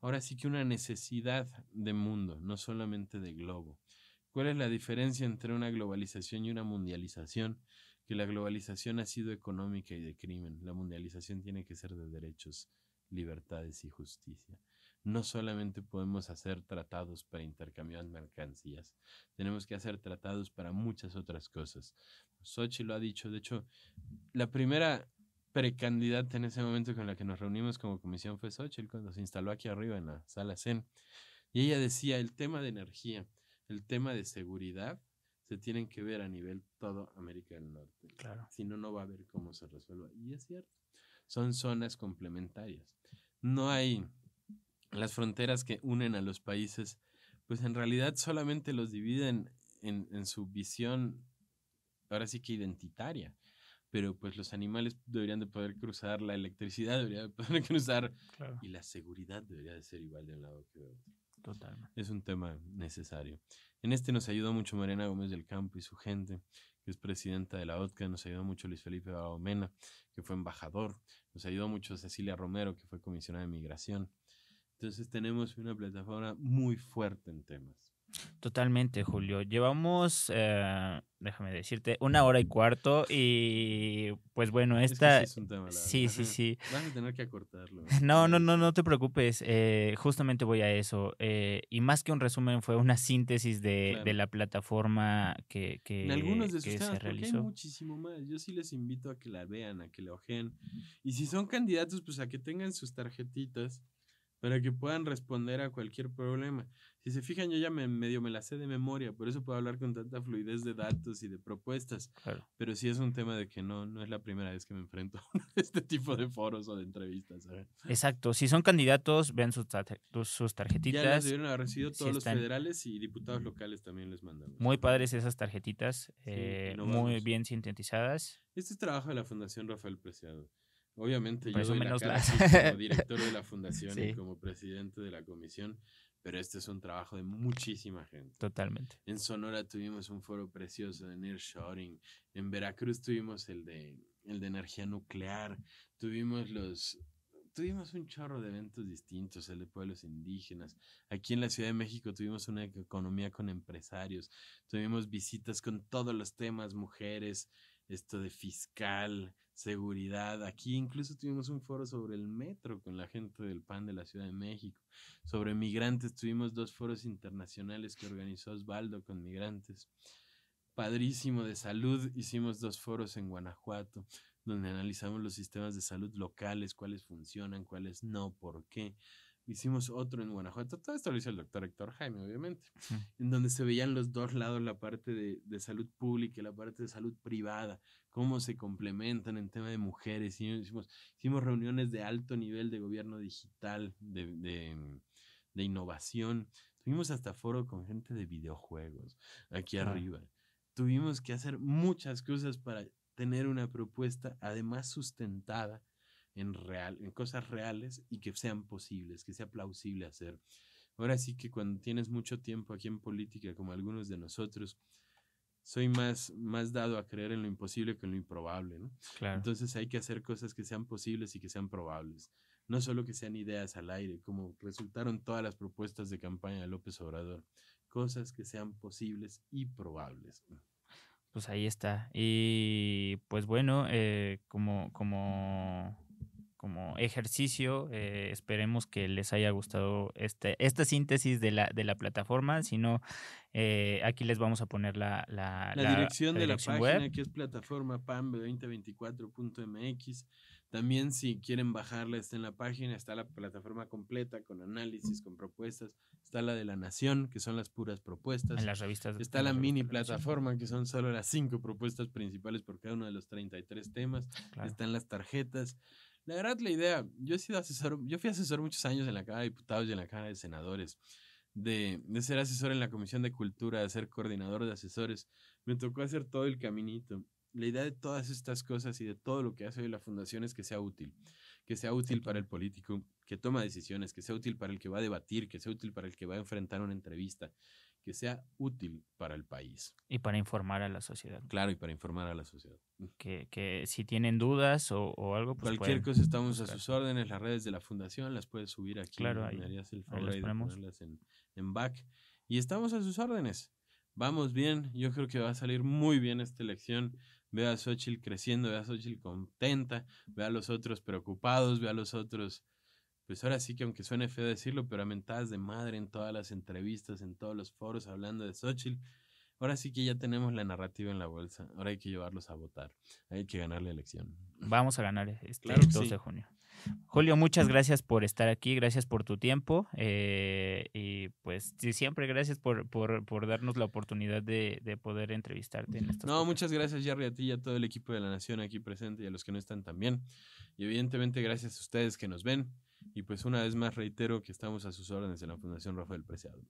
ahora sí que una necesidad de mundo, no solamente de globo. ¿Cuál es la diferencia entre una globalización y una mundialización? Que la globalización ha sido económica y de crimen. La mundialización tiene que ser de derechos, libertades y justicia. No solamente podemos hacer tratados para intercambiar mercancías, tenemos que hacer tratados para muchas otras cosas. Xochitl lo ha dicho, de hecho, la primera precandidata en ese momento con la que nos reunimos como comisión fue Xochitl, cuando se instaló aquí arriba en la sala CEN. Y ella decía, el tema de energía, el tema de seguridad, se tienen que ver a nivel todo América del Norte. Claro. Si no, no va a haber cómo se resuelva. Y es cierto, son zonas complementarias. No hay las fronteras que unen a los países, pues en realidad solamente los dividen en su visión, ahora sí que identitaria. Pero pues los animales deberían de poder cruzar, la electricidad debería de poder cruzar, Claro. y la seguridad debería de ser igual de un lado que de otro. Totalmente. Es un tema necesario. En este nos ayudó mucho Mariana Gómez del Campo y su gente, que es presidenta de la OTCA. Nos ayudó mucho Luis Felipe Baumena, que fue embajador. Nos ayudó mucho Cecilia Romero, que fue comisionada de migración. Entonces tenemos una plataforma muy fuerte en temas. Totalmente, Julio. Llevamos, déjame decirte, 1 hora y cuarto y pues bueno, Es que esta... sí es un tema, la Sí, verdad. sí, sí. Vas a tener que acortarlo. No te preocupes. Justamente voy a eso. Y más que un resumen, fue una síntesis de Claro. la plataforma que En algunos de sus se temas, porque hay realizó. muchísimo más. Yo sí les invito a que la vean, a que la ojeen. Y si son candidatos, pues a que tengan sus tarjetitas para que puedan responder a cualquier problema. Si se fijan, yo ya medio me la sé de memoria, por eso puedo hablar con tanta fluidez de datos y de propuestas. Claro. Pero sí es un tema de que no es la primera vez que me enfrento a este tipo de foros o de entrevistas. ¿Sabes? Exacto. Si son candidatos, vean sus Ya tarjetitas. las debieron haber recibido sí todos los están federales y diputados locales también les mandamos. muy padres esas tarjetitas, muy innovamos. bien sintetizadas. Este es trabajo de la Fundación Rafael Preciado. Obviamente yo doy la Presúmenoslas. cara aquí como director de la fundación Sí. y como presidente de la comisión, pero este es un trabajo de muchísima gente. Totalmente. En Sonora tuvimos un foro precioso de nearshoring, en Veracruz tuvimos el de energía nuclear, tuvimos un chorro de eventos distintos, el de pueblos indígenas. Aquí en la Ciudad de México tuvimos una economía con empresarios, tuvimos visitas con todos los temas, mujeres, esto de fiscal, seguridad. Aquí incluso tuvimos un foro sobre el metro con la gente del PAN de la Ciudad de México. Sobre migrantes tuvimos 2 foros internacionales que organizó Osvaldo con migrantes. Padrísimo. De salud hicimos 2 foros en Guanajuato, donde analizamos los sistemas de salud locales, cuáles funcionan, cuáles no, por qué. Hicimos otro en Guanajuato, todo esto lo hizo el doctor Héctor Jaime, obviamente, en donde se veían los dos lados, la parte de salud pública y la parte de salud privada, cómo se complementan en tema de mujeres. Hicimos reuniones de alto nivel de gobierno digital, de innovación. Tuvimos hasta foro con gente de videojuegos aquí arriba. Tuvimos que hacer muchas cosas para tener una propuesta además sustentada en cosas reales y que sean posibles, que sea plausible hacer. Ahora sí que cuando tienes mucho tiempo aquí en política, como algunos de nosotros, soy más dado a creer en lo imposible que en lo improbable, ¿no? Claro. Entonces hay que hacer cosas que sean posibles y que sean probables. No solo que sean ideas al aire, como resultaron todas las propuestas de campaña de López Obrador. Cosas que sean posibles y probables. Pues ahí está. Y pues bueno, como ejercicio, esperemos que les haya gustado esta síntesis de la plataforma. Si no, aquí les vamos a poner la dirección de la dirección página, web. que es plataforma PAM2024.mx. También si quieren bajarla, está en la página, está la plataforma completa con análisis, con propuestas. Está la de La Nación, que son las puras propuestas. En las revistas. Está la mini plataforma, que son solo las 5 propuestas principales por cada uno de los 33 temas. Claro. Están las tarjetas. La verdad, la idea, yo fui asesor muchos años en la Cámara de Diputados y en la Cámara de Senadores de ser asesor en la Comisión de Cultura, de ser coordinador de asesores, me tocó hacer todo el caminito. La idea de todas estas cosas y de todo lo que hace hoy la fundación es que sea útil para el político que toma decisiones, que sea útil para el que va a debatir, que sea útil para el que va a enfrentar una entrevista, que sea útil para el país. Y para informar a la sociedad. Claro, y para informar a la sociedad. Que si tienen dudas o algo, pues cualquier cosa estamos buscar a sus órdenes. Las redes de la fundación las puedes subir aquí. Claro, ahí, me harías el favor ahí de ponerlas en back. Y estamos a sus órdenes. Vamos bien. Yo creo que va a salir muy bien esta elección. Veo a Xóchitl creciendo, veo a Xóchitl contenta, veo a los otros preocupados, veo a los otros, pues ahora sí que aunque suene feo decirlo, pero a mentadas de madre en todas las entrevistas, en todos los foros hablando de Xóchitl. Ahora sí que ya tenemos la narrativa en la bolsa. Ahora hay que llevarlos a votar. Hay que ganar la elección. Vamos a ganar claro el 2 de junio. Julio, muchas gracias por estar aquí, gracias por tu tiempo y pues siempre gracias por darnos la oportunidad de poder entrevistarte en estos muchas gracias, Jerry, a ti y a todo el equipo de La Nación aquí presente y a los que no están también. Y evidentemente gracias a ustedes que nos ven. Y pues una vez más reitero que estamos a sus órdenes en la Fundación Rafael Preciado.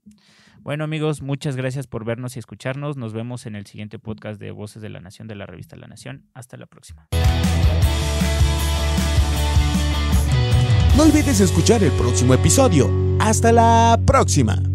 Bueno, amigos, muchas gracias por vernos y escucharnos. Nos vemos en el siguiente podcast de Voces de la Nación de la revista La Nación. Hasta la próxima. No olvides escuchar el próximo episodio. ¡Hasta la próxima!